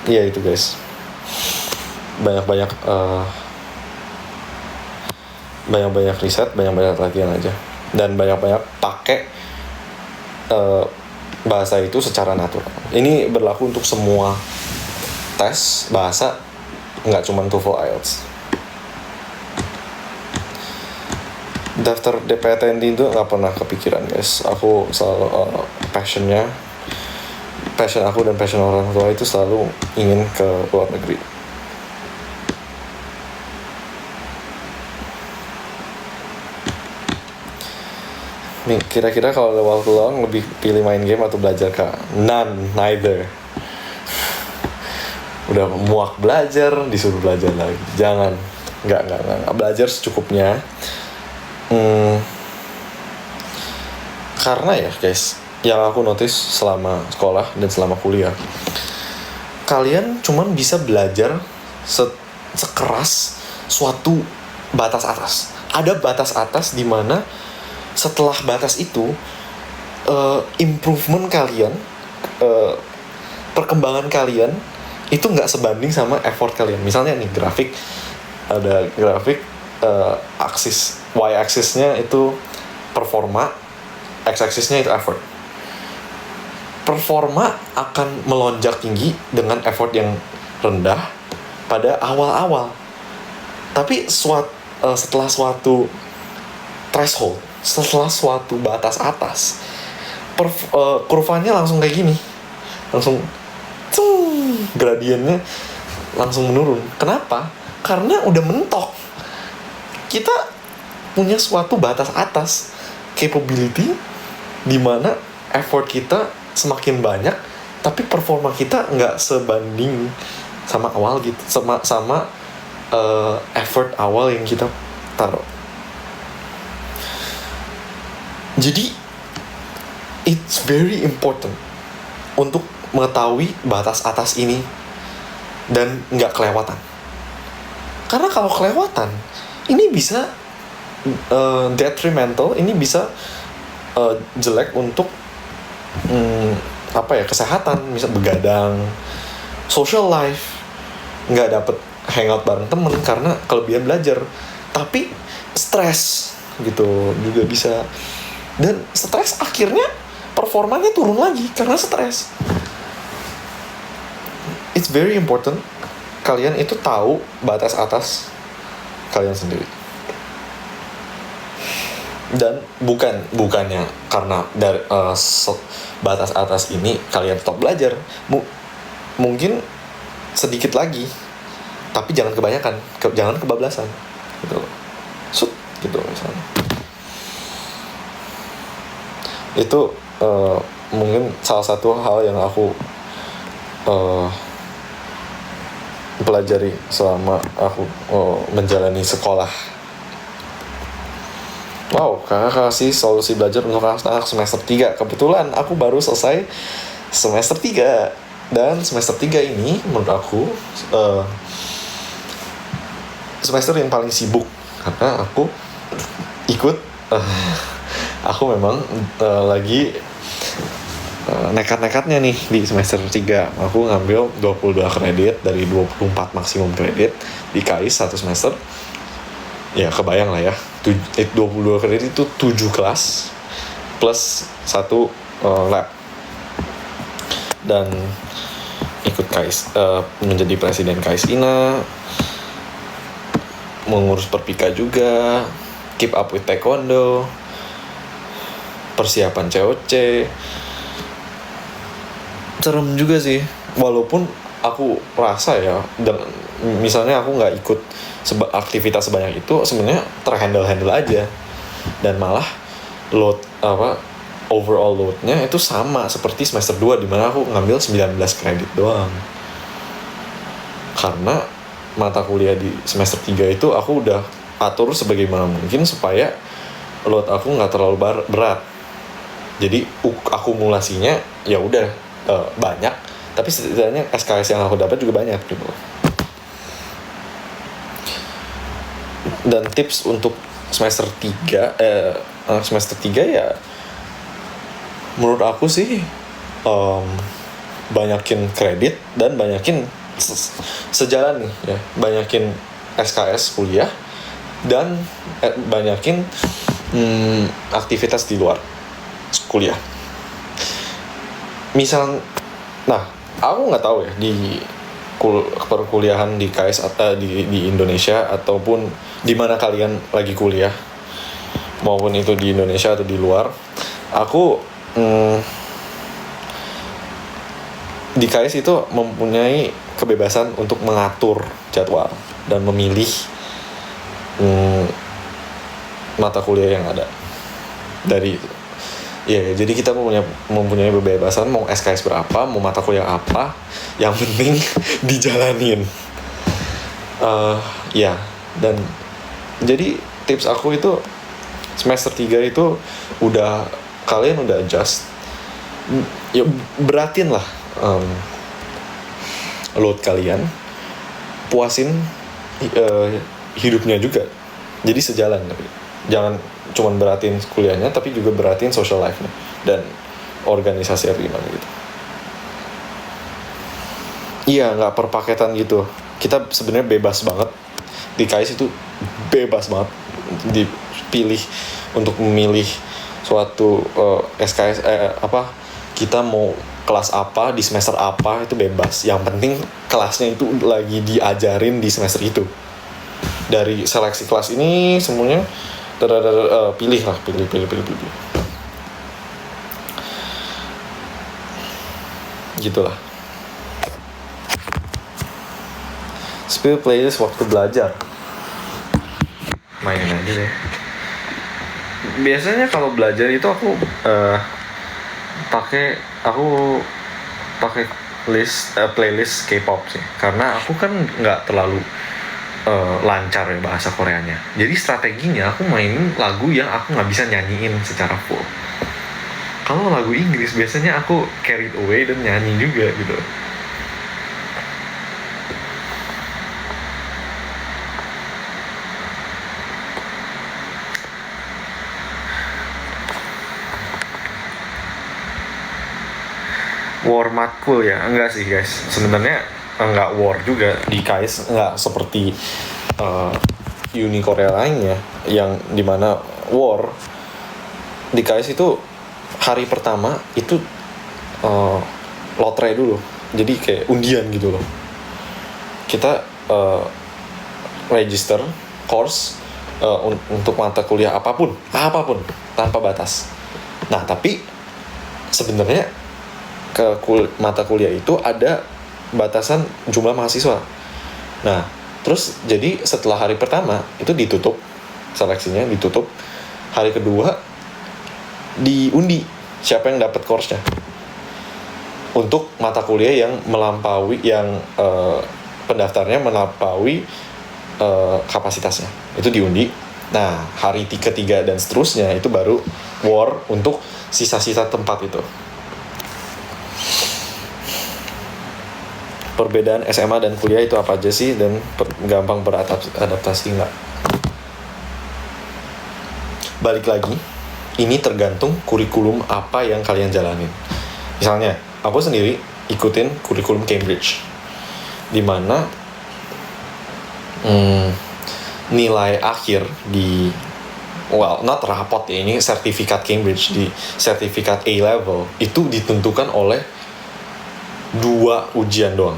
[SPEAKER 1] ya itu guys, banyak riset, banyak latihan aja, dan banyak pakai bahasa itu secara natural. Ini berlaku untuk semua tes bahasa, nggak cuma TOEFL IELTS. Daftar DPTND itu nggak pernah kepikiran guys. Aku selalu passion aku dan passion orang tua itu selalu ingin ke luar negeri. Nih, kira-kira kalau ada waktu luang lebih pilih main game atau belajar kah? Neither. Udah muak belajar, disuruh belajar lagi. Jangan. Nggak. Belajar secukupnya. Karena ya guys, yang aku notice selama sekolah dan selama kuliah, kalian cuman bisa belajar sekeras suatu batas atas. Ada batas atas di mana setelah batas itu improvement kalian, perkembangan kalian itu nggak sebanding sama effort kalian. Misalnya nih, ada grafik aksis, y-aksisnya itu performa, x-aksisnya itu effort. Performa akan melonjak tinggi dengan effort yang rendah pada awal-awal. Tapi setelah suatu threshold, setelah suatu batas atas, kurvanya langsung kayak gini, langsung gradiennya langsung menurun. Kenapa? Karena udah mentok. Kita punya suatu batas atas capability di mana effort kita semakin banyak, tapi performa kita nggak sebanding sama awal gitu, sama effort awal yang kita taruh. Jadi it's very important untuk mengetahui batas atas ini dan nggak kelewatan. Karena kalau kelewatan, ini bisa detrimental, ini bisa jelek untuk kesehatan, misal begadang, social life, nggak dapet hangout bareng temen karena kelebihan belajar. Tapi stres gitu juga bisa, dan stres akhirnya performanya turun lagi karena stres. It's very important kalian itu tahu batas atas kalian sendiri. Dan bukannya karena dari batas atas ini kalian stop belajar, mungkin sedikit lagi, tapi jangan kebanyakan, jangan kebablasan gitu loh. Gitu misalnya. Itu mungkin salah satu hal yang aku pelajari selama aku menjalani sekolah. Wow, kakak kasih solusi belajar untuk anak semester 3. Kebetulan aku baru selesai semester 3. Dan semester 3 ini menurut aku semester yang paling sibuk. Karena aku ikut aku memang lagi nekat-nekatnya nih di semester 3. Aku ngambil 22 kredit dari 24 maksimum kredit di KAIS satu semester. Ya kebayang lah ya, 22 kredit itu 7 kelas plus 1 lab. Dan ikut KAIS, menjadi presiden KAIS INA, mengurus Perpika juga, keep up with taekwondo, persiapan COC. Serem juga sih, walaupun aku rasa ya, misalnya aku nggak ikut aktivitas sebanyak itu, sebenarnya terhandle aja, dan malah overall loadnya itu sama seperti semester 2 di mana aku ngambil 19 kredit doang. Karena mata kuliah di semester 3 itu aku udah atur sebagaimana mungkin supaya load aku nggak terlalu berat. Jadi akumulasinya ya udah banyak, tapi setidaknya SKS yang aku dapat juga banyak gitu. Dan tips untuk semester 3 ya menurut aku sih banyakin kredit dan banyakin sejalan nih ya, banyakin SKS kuliah dan banyakin aktivitas di luar kuliah. Misal, aku nggak tahu ya di perkuliahan di KAIS atau di Indonesia ataupun di mana kalian lagi kuliah, maupun itu di Indonesia atau di luar. Aku di KAIS itu mempunyai kebebasan untuk mengatur jadwal dan memilih mata kuliah yang ada dari. Ya, jadi kita mempunyai kebebasan mau SKS berapa, mau mata kuliah apa, yang penting dijalanin. Ya, dan jadi tips aku itu semester 3 itu kalian udah adjust. Ya, beratin lah load kalian, puasin hidupnya juga. Jadi sejalan, jangan cuma beratin kuliahnya tapi juga beratin social life-nya dan organisasi atau gimana gitu. Iya, nggak perpaketan gitu. Kita sebenarnya bebas banget di KAIS, itu bebas banget dipilih untuk memilih suatu SKS kita mau kelas apa di semester apa, itu bebas. Yang penting kelasnya itu lagi diajarin di semester itu. Dari seleksi kelas ini semuanya pilih. Gitulah. Spill playlist waktu belajar. Mainin aja deh. Biasanya kalau belajar itu aku pakai playlist K-pop sih, karena aku kan nggak terlalu lancar ya bahasa Koreanya. Jadi strateginya aku mainin lagu yang aku nggak bisa nyanyiin secara full. Kalau lagu Inggris biasanya aku carried away dan nyanyi juga gitu. war matkul ya, enggak sih guys, sebenarnya enggak war juga di KAIS, enggak seperti uni Korea lainnya yang dimana war. Di KAIS itu hari pertama itu lotre dulu, jadi kayak undian gitu loh. Kita register course untuk mata kuliah apapun tanpa batas. Nah tapi sebenarnya mata kuliah itu ada batasan jumlah mahasiswa. Nah terus jadi setelah hari pertama itu ditutup, seleksinya ditutup. Hari kedua diundi siapa yang dapat course-nya untuk mata kuliah yang melampaui, yang pendaftarnya melampaui kapasitasnya, itu diundi. Nah hari ketiga dan seterusnya itu baru war untuk sisa-sisa tempat itu. Perbedaan SMA dan kuliah itu apa aja sih, dan gampang beradaptasi nggak? Balik lagi, ini tergantung kurikulum apa yang kalian jalanin. Misalnya, aku sendiri ikutin kurikulum Cambridge, dimana nilai akhir di, well, not rapot ya, ini sertifikat Cambridge, di sertifikat A-level itu ditentukan oleh 2 ujian doang,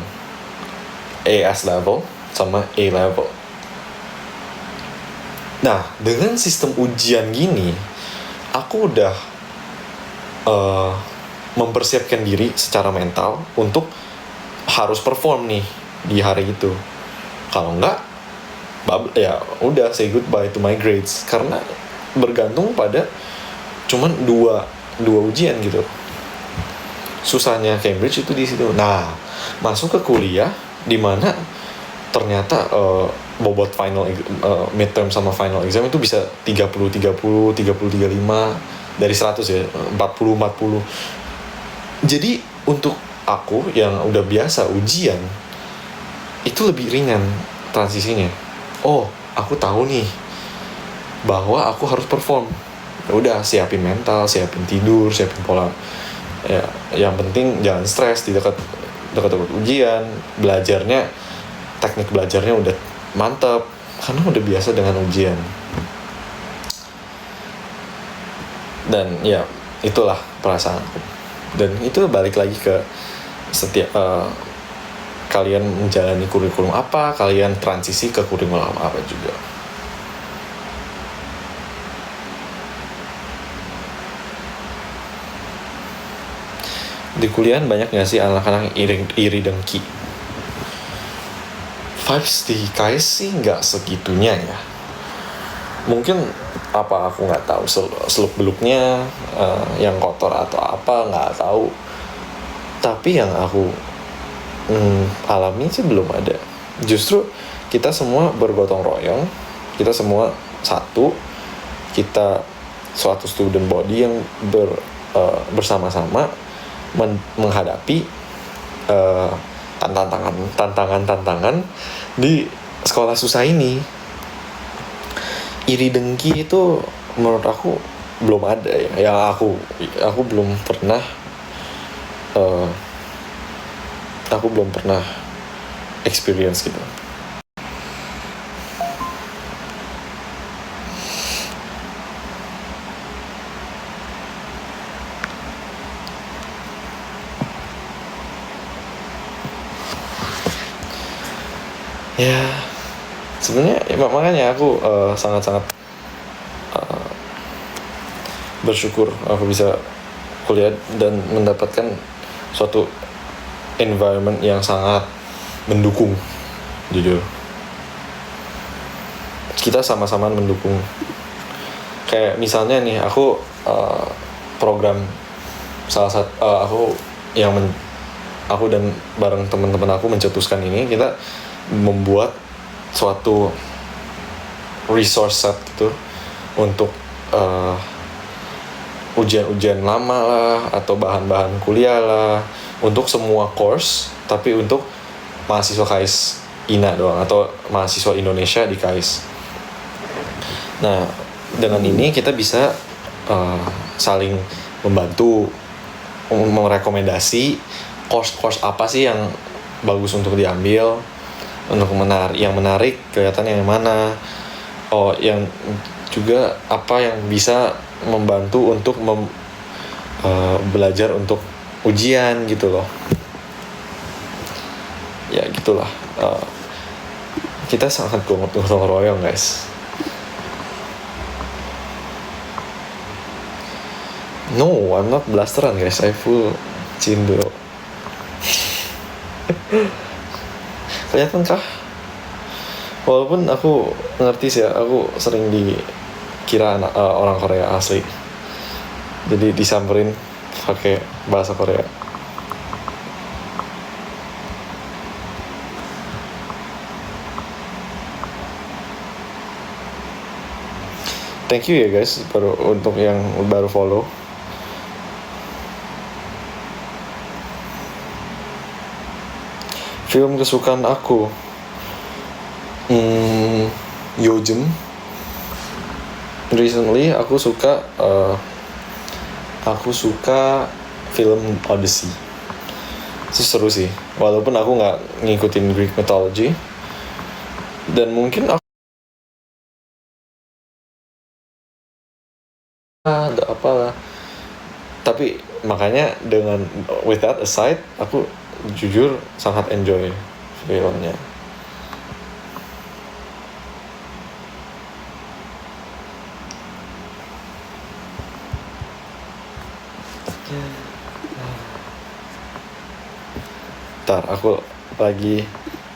[SPEAKER 1] AS level sama A level. Nah dengan sistem ujian gini, aku udah mempersiapkan diri secara mental untuk harus perform nih di hari itu. Kalau enggak, ya udah say goodbye to my grades, karena bergantung pada cuman dua ujian gitu. Susahnya Cambridge itu di situ. Nah, masuk ke kuliah di mana ternyata bobot final midterm sama final exam itu bisa 30 35 dari 100 ya, 40. Jadi untuk aku yang udah biasa ujian itu lebih ringan transisinya. Oh, aku tahu nih bahwa aku harus perform. Udah siapin mental, siapin tidur, siapin pola. Ya, yang penting jangan stres di dekat ujian. Belajarnya, teknik belajarnya udah mantap karena udah biasa dengan ujian. Dan ya itulah perasaan aku. Dan itu balik lagi ke setiap kalian menjalani kurikulum apa, kalian transisi ke kurikulum apa juga. Di kuliah banyak gak sih anak-anak iri dengki? Vibes di KAIS sih gak segitunya ya. Mungkin apa aku gak tahu seluk beluknya yang kotor atau apa, gak tahu. Tapi yang aku alami sih belum ada. Justru kita semua bergotong royong, kita semua satu, kita suatu student body yang bersama-sama menghadapi tantangan di sekolah susah ini. Iri dengki itu menurut aku belum ada ya. Yang aku belum pernah experience gitu. Ya sebenarnya makanya aku sangat-sangat bersyukur aku bisa kuliah dan mendapatkan suatu environment yang sangat mendukung. Jujur kita sama-sama mendukung. Kayak misalnya nih aku program salah satu aku dan bareng teman-teman aku mencetuskan ini, kita membuat suatu resource set gitu untuk ujian-ujian lama lah atau bahan-bahan kuliah lah untuk semua course, tapi untuk mahasiswa KAIS INA doang atau mahasiswa Indonesia di KAIS. Nah dengan ini kita bisa saling membantu merekomendasi course apa sih yang bagus untuk diambil, untuk yang menarik kelihatannya yang mana, yang juga apa yang bisa membantu untuk belajar untuk ujian gitu loh. Ya gitulah, kita sangat gotong royong guys. No, I'm not blasteran guys, I full cindo. Kelihatan kah? Walaupun aku ngerti sih ya, aku sering dikira orang Korea asli, jadi disamperin pakai bahasa Korea. Thank you ya guys untuk yang baru follow. Film kesukaan aku, Yojem. Recently aku suka film Odyssey. Itu seru sih, walaupun aku nggak ngikutin Greek mythology, dan mungkin aku ada apalah. Tapi makanya with that aside, aku jujur sangat enjoy filmnya. Ntar aku lagi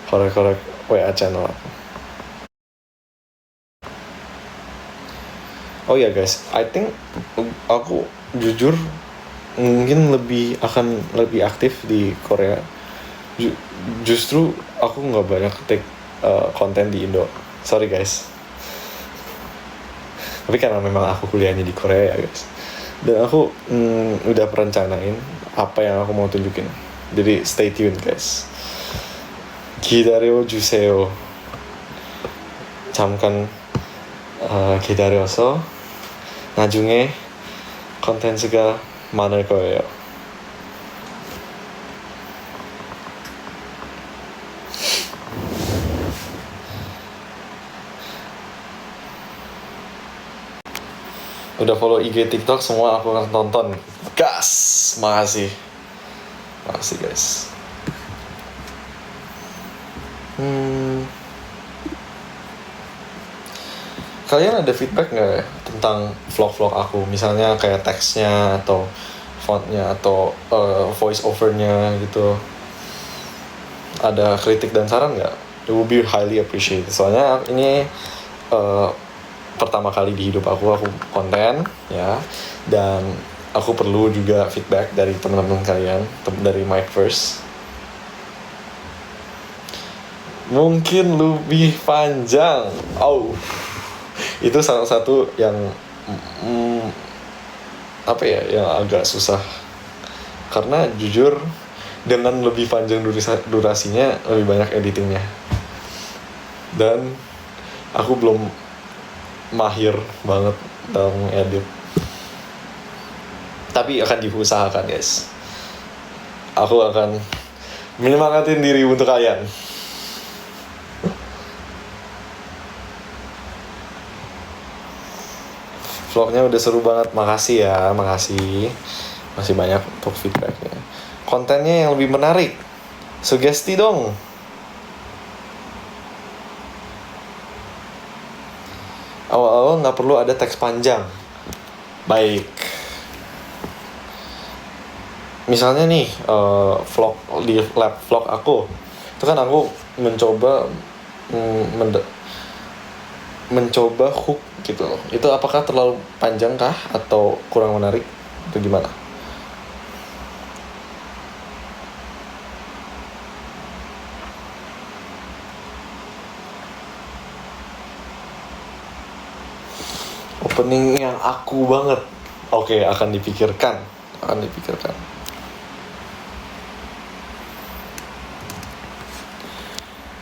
[SPEAKER 1] korek-korek WA channel aku. Oh ya guys, I think aku jujur mungkin akan lebih aktif di Korea. Justru aku nggak banyak take konten di Indo. Sorry guys. Tapi karena memang aku kuliahnya di Korea ya guys. Dan aku udah perencanain apa yang aku mau tunjukin. Jadi stay tuned guys. 기다려 주세요. 잠깐 기다려서 나중에 컨텐츠가 많을 거예요. Udah follow IG TikTok semua aku akan tonton. Gas, makasih guys. Kalian ada feedback nggak ya tentang vlog aku? Misalnya kayak teksnya atau fontnya atau voice overnya gitu. Ada kritik dan saran nggak? It will be highly appreciated. Soalnya ini pertama kali di hidup aku konten ya, dan aku perlu juga feedback dari teman-teman kalian, dari Mike First. Mungkin lebih panjang. Itu salah satu yang yang agak susah, karena jujur dengan lebih panjang durasinya lebih banyak editingnya, dan aku belum mahir banget dalam edit. Tapi akan diusahakan guys. Aku akan menyemangatin diri untuk kalian. Vlognya udah seru banget, makasih ya, makasih. Masih banyak untuk feedbacknya. Kontennya yang lebih menarik, sugesti dong. Awal-awal nggak perlu ada teks panjang. Baik. Misalnya nih, vlog di lab vlog aku, itu kan aku mencoba hook gitu loh. Itu apakah terlalu panjang kah atau kurang menarik atau gimana? Opening yang aku banget. Oke, akan dipikirkan.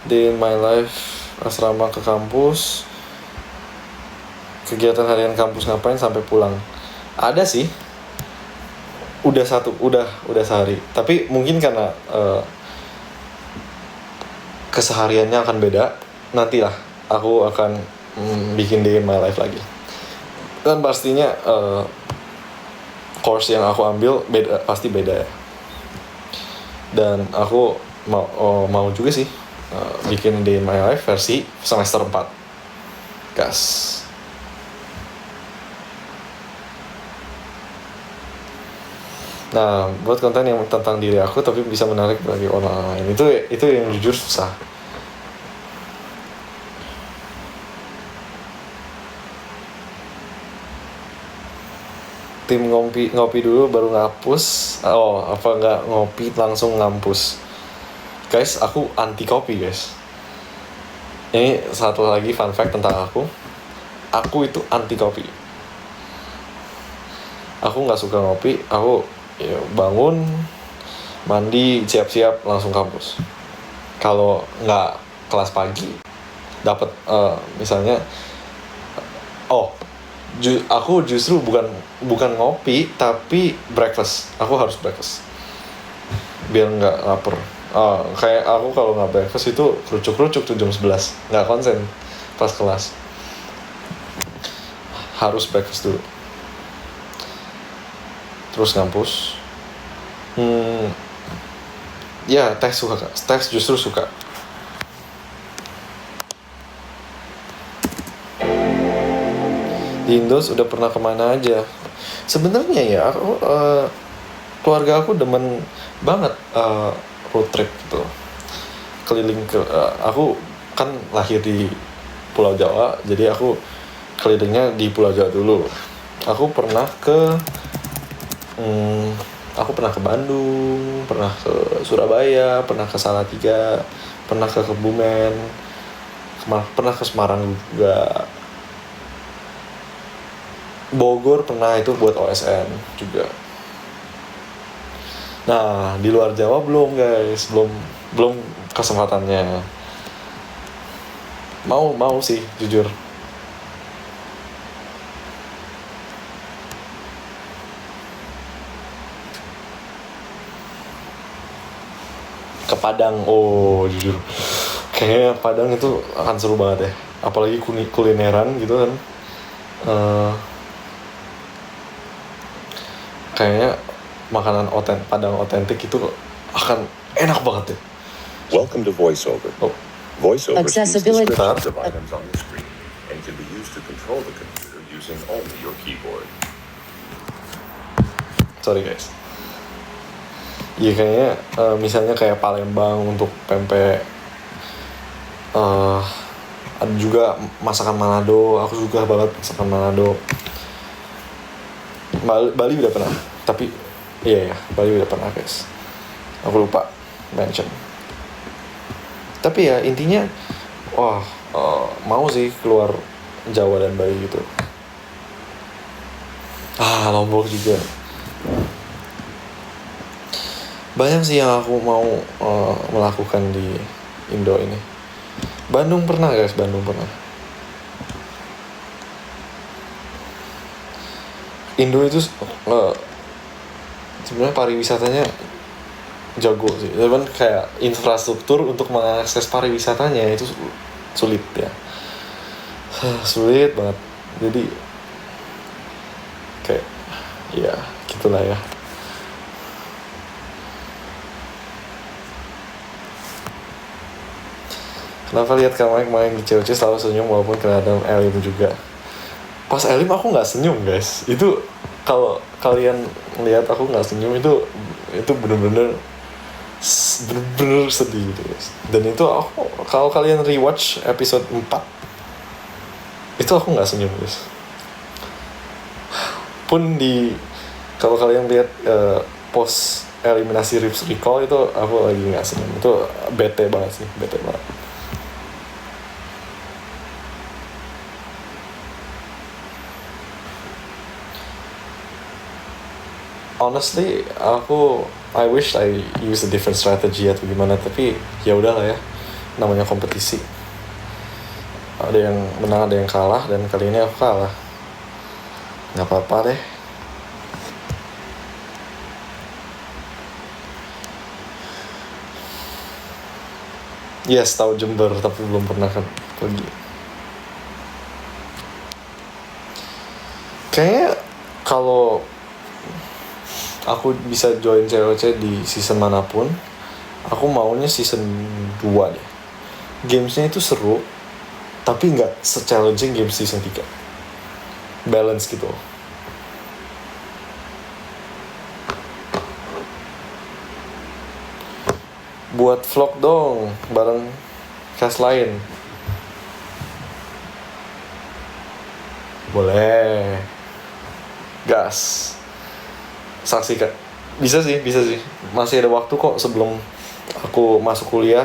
[SPEAKER 1] Day in my life, asrama ke kampus. Kegiatan harian kampus ngapain sampai pulang? Ada sih. udah sehari, tapi mungkin karena kesehariannya akan beda. Nantilah aku akan bikin day in my life lagi, dan pastinya course yang aku ambil pasti beda ya. Dan aku mau juga sih bikin day in my life versi semester 4 gas. Nah, buat konten yang tentang diri aku tapi bisa menarik bagi orang lain, itu yang jujur susah. Tim ngopi dulu baru ngapus. Apa nggak ngopi langsung ngampus? Guys, aku anti kopi guys. Ini satu lagi fun fact tentang aku. Aku itu anti kopi. Aku nggak suka ngopi. Aku bangun, mandi, siap-siap langsung kampus. Kalau nggak kelas pagi, dapat misalnya, aku justru bukan ngopi tapi breakfast. Aku harus breakfast biar nggak lapar. Kayak aku kalau nggak breakfast itu kerucuk tuh jam 11, nggak konsen pas kelas. Harus breakfast dulu, terus ngampus. Ya, teks justru suka. Di Indo udah pernah kemana aja? Sebenarnya ya, aku keluarga aku demen banget road trip gitu, keliling ke. Aku kan lahir di Pulau Jawa, jadi aku kelilingnya di Pulau Jawa dulu. Aku pernah ke Bandung, pernah ke Surabaya, pernah ke Salatiga, pernah ke Kebumen, pernah ke Semarang juga, Bogor pernah, itu buat OSN juga. Nah, di luar Jawa belum guys, belum kesempatannya. Mau sih jujur. Ke Padang, jujur kayaknya Padang itu akan seru banget ya, apalagi kulineran gitu kan. Kayaknya makanan Padang otentik itu akan enak banget ya.
[SPEAKER 2] Welcome to VoiceOver. VoiceOver
[SPEAKER 3] Accessibility.
[SPEAKER 2] speaks descriptions of items on the screen and can be used to control the computer using only your keyboard.
[SPEAKER 1] Sorry guys. Iya kayaknya misalnya kayak Palembang untuk pempek. Ada juga masakan Manado. Aku suka banget masakan Manado. Bali udah pernah, tapi iya Bali udah pernah guys. Aku lupa mention. Tapi ya intinya, mau sih keluar Jawa dan Bali gitu. Lombok juga. Banyak sih yang aku mau melakukan di Indo ini. Bandung pernah guys, Indo itu sebenarnya pariwisatanya jago sih, cuman kayak infrastruktur untuk mengakses pariwisatanya itu sulit ya. Sulit banget. Jadi kayak ya gitulah ya. Kenapa lihat kamu main di COC selalu senyum walaupun kadang Elim juga? Pas Elim aku nggak senyum guys. Itu kalau kalian lihat aku nggak senyum itu bener-bener sedih gitu guys. Dan itu aku, kalau kalian rewatch episode 4 itu aku nggak senyum guys. Pun kalau kalian lihat post eliminasi Rips Recall itu aku lagi nggak senyum. Itu bete banget. Honestly, I wish I use a different strategy atau gimana, tapi ya udahlah ya, namanya kompetisi. Ada yang menang, ada yang kalah, dan kali ini aku kalah. Nggak apa-apa deh. Yes, tahu Jember tapi belum pernah kan pergi. Kayaknya kalau aku bisa join COC di season manapun, aku maunya season 2 deh. Gamesnya itu seru, tapi nggak se-challenging game season 3. Balance gitu. Buat vlog dong, bareng cast lain. Boleh. Gas. Saksikan. Bisa sih. Masih ada waktu kok sebelum aku masuk kuliah.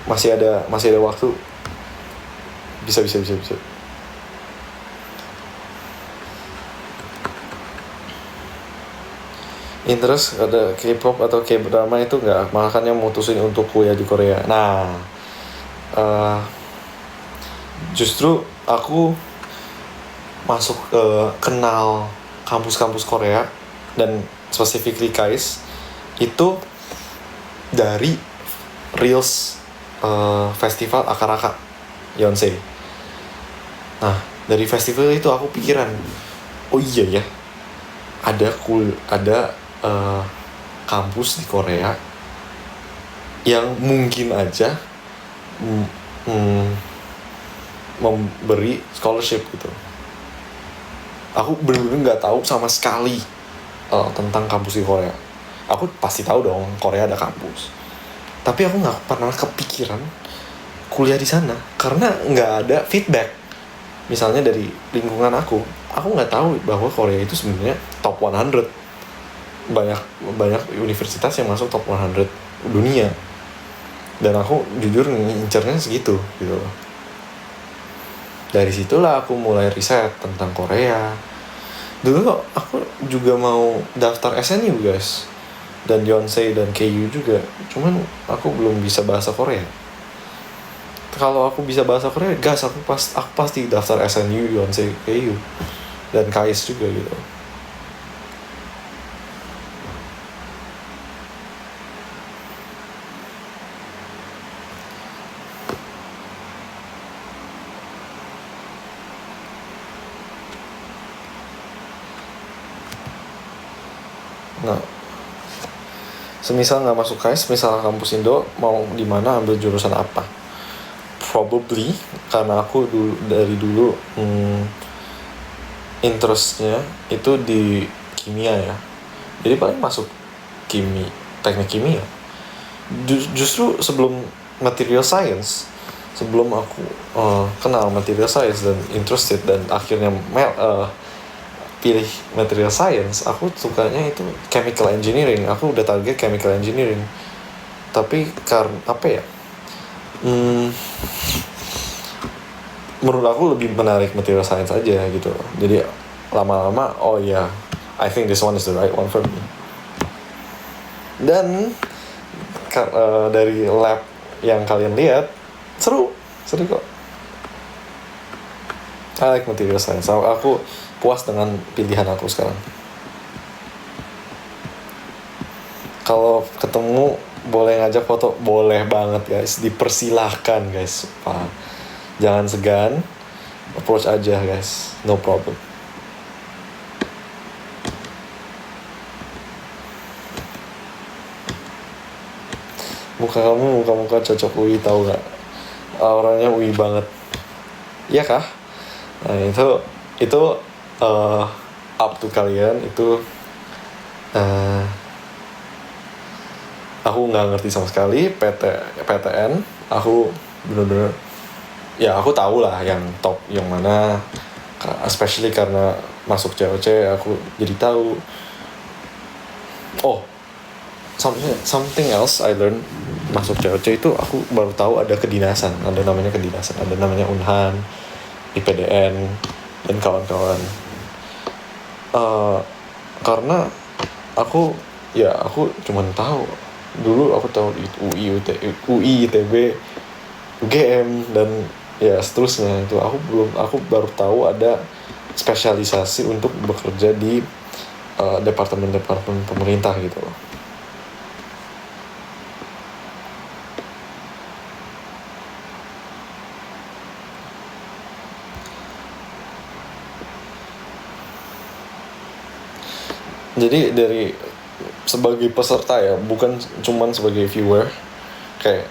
[SPEAKER 1] Masih ada waktu. Bisa. Interest ada K-pop atau K-drama itu nggak, makanya mutusin untuk kuliah di Korea. Nah, justru aku masuk kenal kampus-kampus Korea dan specifically KAIS itu dari Reels festival Akaraka Yonsei. Nah, dari festival itu aku pikiran, oh iya ya, ada kampus di Korea yang mungkin aja memberi scholarship gitu. Aku bener-bener nggak tahu sama sekali tentang kampus di Korea. Aku pasti tahu dong Korea ada kampus, tapi aku nggak pernah kepikiran kuliah di sana karena nggak ada feedback. Misalnya dari lingkungan aku nggak tahu bahwa Korea itu sebenarnya top 100. Banyak universitas yang masuk top 100 dunia, dan aku jujur ngincernya segitu gitu. Dari situlah aku mulai riset tentang Korea. Dulu aku juga mau daftar SNU guys, dan Yonsei dan KU juga, cuman aku belum bisa bahasa Korea. Kalau aku bisa bahasa Korea, gas, aku pasti daftar SNU, Yonsei, KU, dan KAIS juga gitu. Nah, semisal nggak masuk KAIS, misal kampus Indo, mau di mana, ambil jurusan apa? Probably karena aku dari dulu interestnya itu di kimia ya, jadi paling masuk teknik kimia. Justru sebelum material science, sebelum aku kenal material science dan interested dan akhirnya pilih material science, aku sukanya itu chemical engineering. Aku udah target chemical engineering, tapi karena apa ya, menurut aku lebih menarik material science aja gitu. Jadi lama-lama, oh ya, I think this one is the right one for me. Dan dari lab yang kalian lihat, seru kok. I like material science. Aku puas dengan pilihan aku sekarang. Kalau ketemu boleh ngajak foto, boleh banget guys, dipersilahkan guys. Jangan segan, approach aja guys, no problem. Muka cocok UI, tahu gak? Auranya UI banget. Iya kah? Nah itu up to kalian. Itu aku nggak ngerti sama sekali PTN. Aku bener-bener ya, aku tahu lah yang top yang mana, especially karena masuk COC aku jadi tahu. Oh, something else I learned masuk COC itu, aku baru tahu ada kedinasan, ada namanya Unhan, IPDN dan kawan-kawan. Karena aku cuman tahu dulu, aku tahu UI, ITB, UGM dan ya seterusnya. Itu aku baru tahu ada spesialisasi untuk bekerja di departemen pemerintah gitu loh. Jadi dari sebagai peserta ya, bukan cuman sebagai viewer, kayak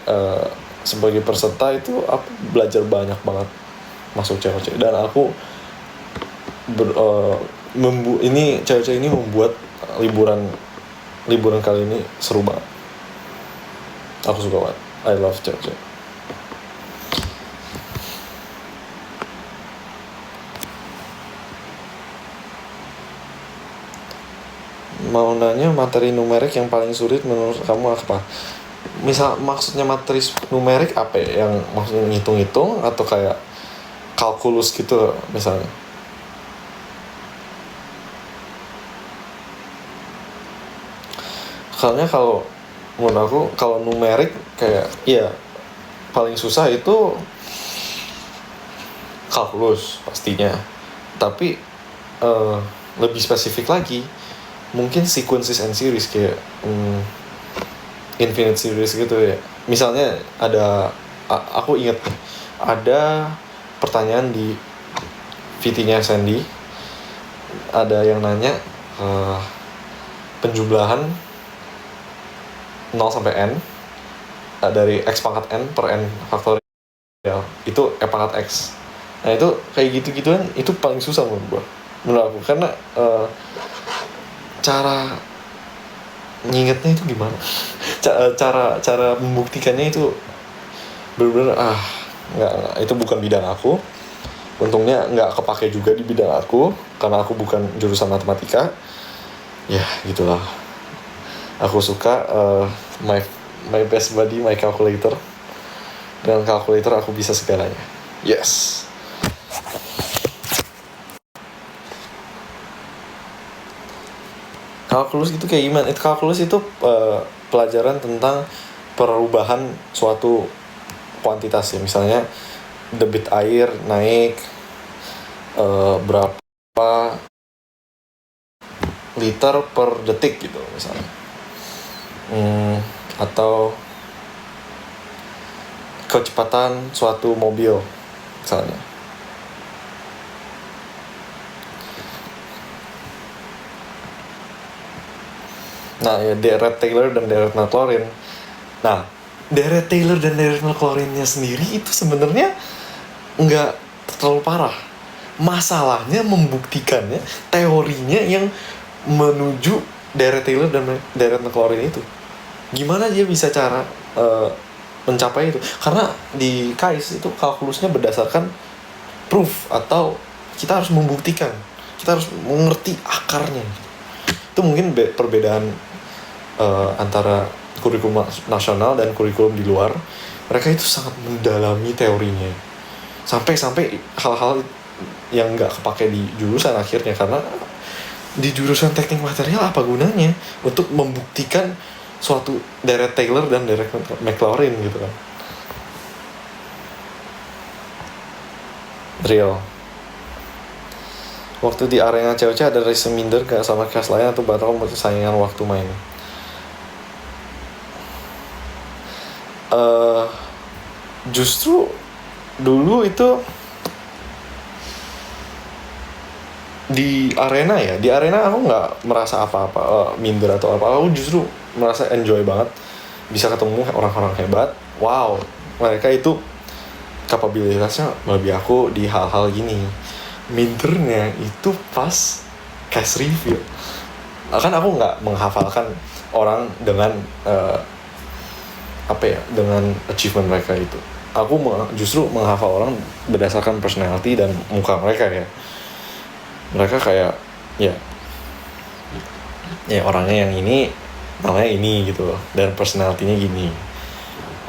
[SPEAKER 1] sebagai peserta itu aku belajar banyak banget masuk cewek-cewek, dan aku ini cewek-cewek ini membuat liburan kali ini seru banget. Aku suka banget. I love cewek-cewek. Mau nanya materi numerik yang paling sulit menurut kamu apa? Misal maksudnya materi numerik apa ya? Yang maksudnya ngitung-ngitung atau kayak kalkulus gitu misalnya? Soalnya kalau menurut aku kalau numerik kayak ya paling susah itu kalkulus pastinya, tapi lebih spesifik lagi mungkin sequences and series kayak infinite series gitu ya. Misalnya aku ingat ada pertanyaan di VT-nya Sandy, ada yang nanya penjumlahan 0 sampai n dari x pangkat n per n faktorial itu e pangkat x. Nah itu kayak gitu-gituan itu paling susah menurut aku karena cara ngingetnya itu gimana, cara membuktikannya itu benar-benar nggak, itu bukan bidang aku. Untungnya nggak kepake juga di bidang aku karena aku bukan jurusan matematika. Ya gitulah. Aku suka my best buddy, my calculator. Dengan calculator aku bisa segalanya. Yes. Kalkulus itu kayak gimana? Kalkulus itu pelajaran tentang perubahan suatu kuantitas ya. Misalnya debit air naik berapa liter per detik gitu misalnya. Atau kecepatan suatu mobil misalnya. Nah ya deret Taylor dan deret Maclaurin. Nah deret Taylor dan deret Maclaurinnya sendiri itu sebenarnya nggak terlalu parah. Masalahnya membuktikannya, teorinya yang menuju deret Taylor dan deret Maclaurin itu. Gimana dia bisa cara mencapai itu? Karena di KAIS itu kalkulusnya berdasarkan proof atau kita harus membuktikan, kita harus mengerti akarnya. Itu mungkin perbedaan antara kurikulum nasional dan kurikulum di luar. Mereka itu sangat mendalami teorinya sampai hal-hal yang nggak kepake di jurusan akhirnya, karena di jurusan teknik material apa gunanya untuk membuktikan suatu deret Taylor dan deret Maclaurin gitu kan. Real. Waktu di arena COC ada race minder gak sama kelas lain atau batal saingan waktu main? Justru dulu itu di arena aku nggak merasa apa-apa minder atau apa. Aku justru merasa enjoy banget bisa ketemu orang-orang hebat. Wow, mereka itu kapabilitasnya melebihi aku di hal-hal gini. Mindernya itu pas cast reveal. Kan aku nggak menghafalkan orang dengan dengan achievement mereka itu. Aku justru menghafal orang berdasarkan personality dan muka mereka ya. Mereka kayak ya orangnya yang ini namanya ini gitu loh, dan personality-nya gini.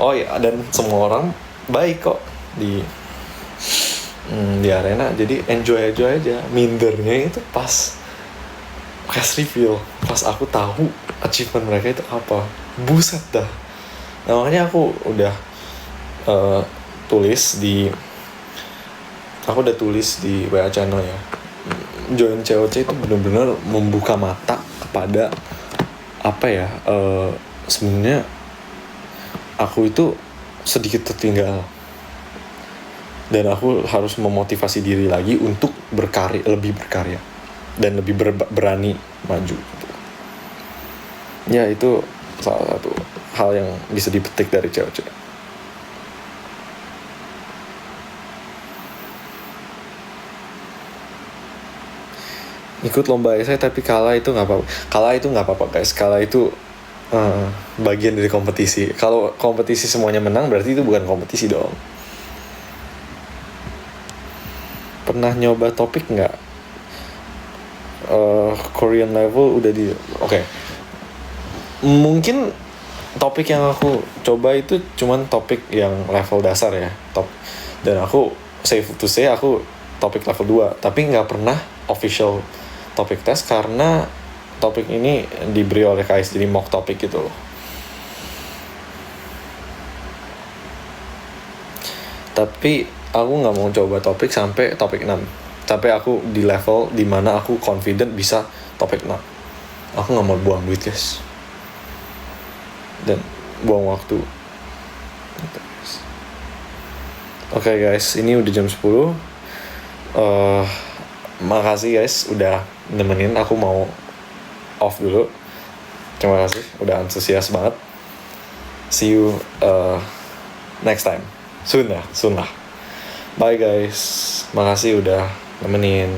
[SPEAKER 1] Oh ya, dan semua orang baik kok di arena, jadi enjoy aja. Mindernya itu pas cast reveal, pas aku tahu achievement mereka itu apa. Buset dah. Nah, makanya aku udah tulis di WA channel ya. Join COC itu benar-benar membuka mata kepada sebenarnya aku itu sedikit tertinggal dan aku harus memotivasi diri lagi untuk lebih berkarya dan lebih berani maju gitu. Ya itu salah satu hal yang bisa dipetik dari cewek-cewek. Ikut lomba esai tapi kalah itu nggak apa-apa. Kalah itu nggak apa-apa guys. Kalah itu bagian dari kompetisi. Kalau kompetisi semuanya menang berarti itu bukan kompetisi dong. Pernah nyoba topik nggak? Korean level udah di oke. Mungkin topik yang aku coba itu cuman topik yang level dasar ya, dan aku safe to say aku topik level 2, tapi nggak pernah official topik test karena topik ini diberi oleh KAIS, jadi mock topik gitu loh. Tapi aku nggak mau coba topik sampai topik 6, sampai aku di level dimana aku confident bisa topik 6. Aku nggak mau buang duit guys dan buang waktu. Oke guys, ini udah jam 10. Makasih guys udah nemenin, aku mau off dulu. Terima kasih udah antusias banget. See you next time. Soon lah. Bye guys. Makasih udah nemenin.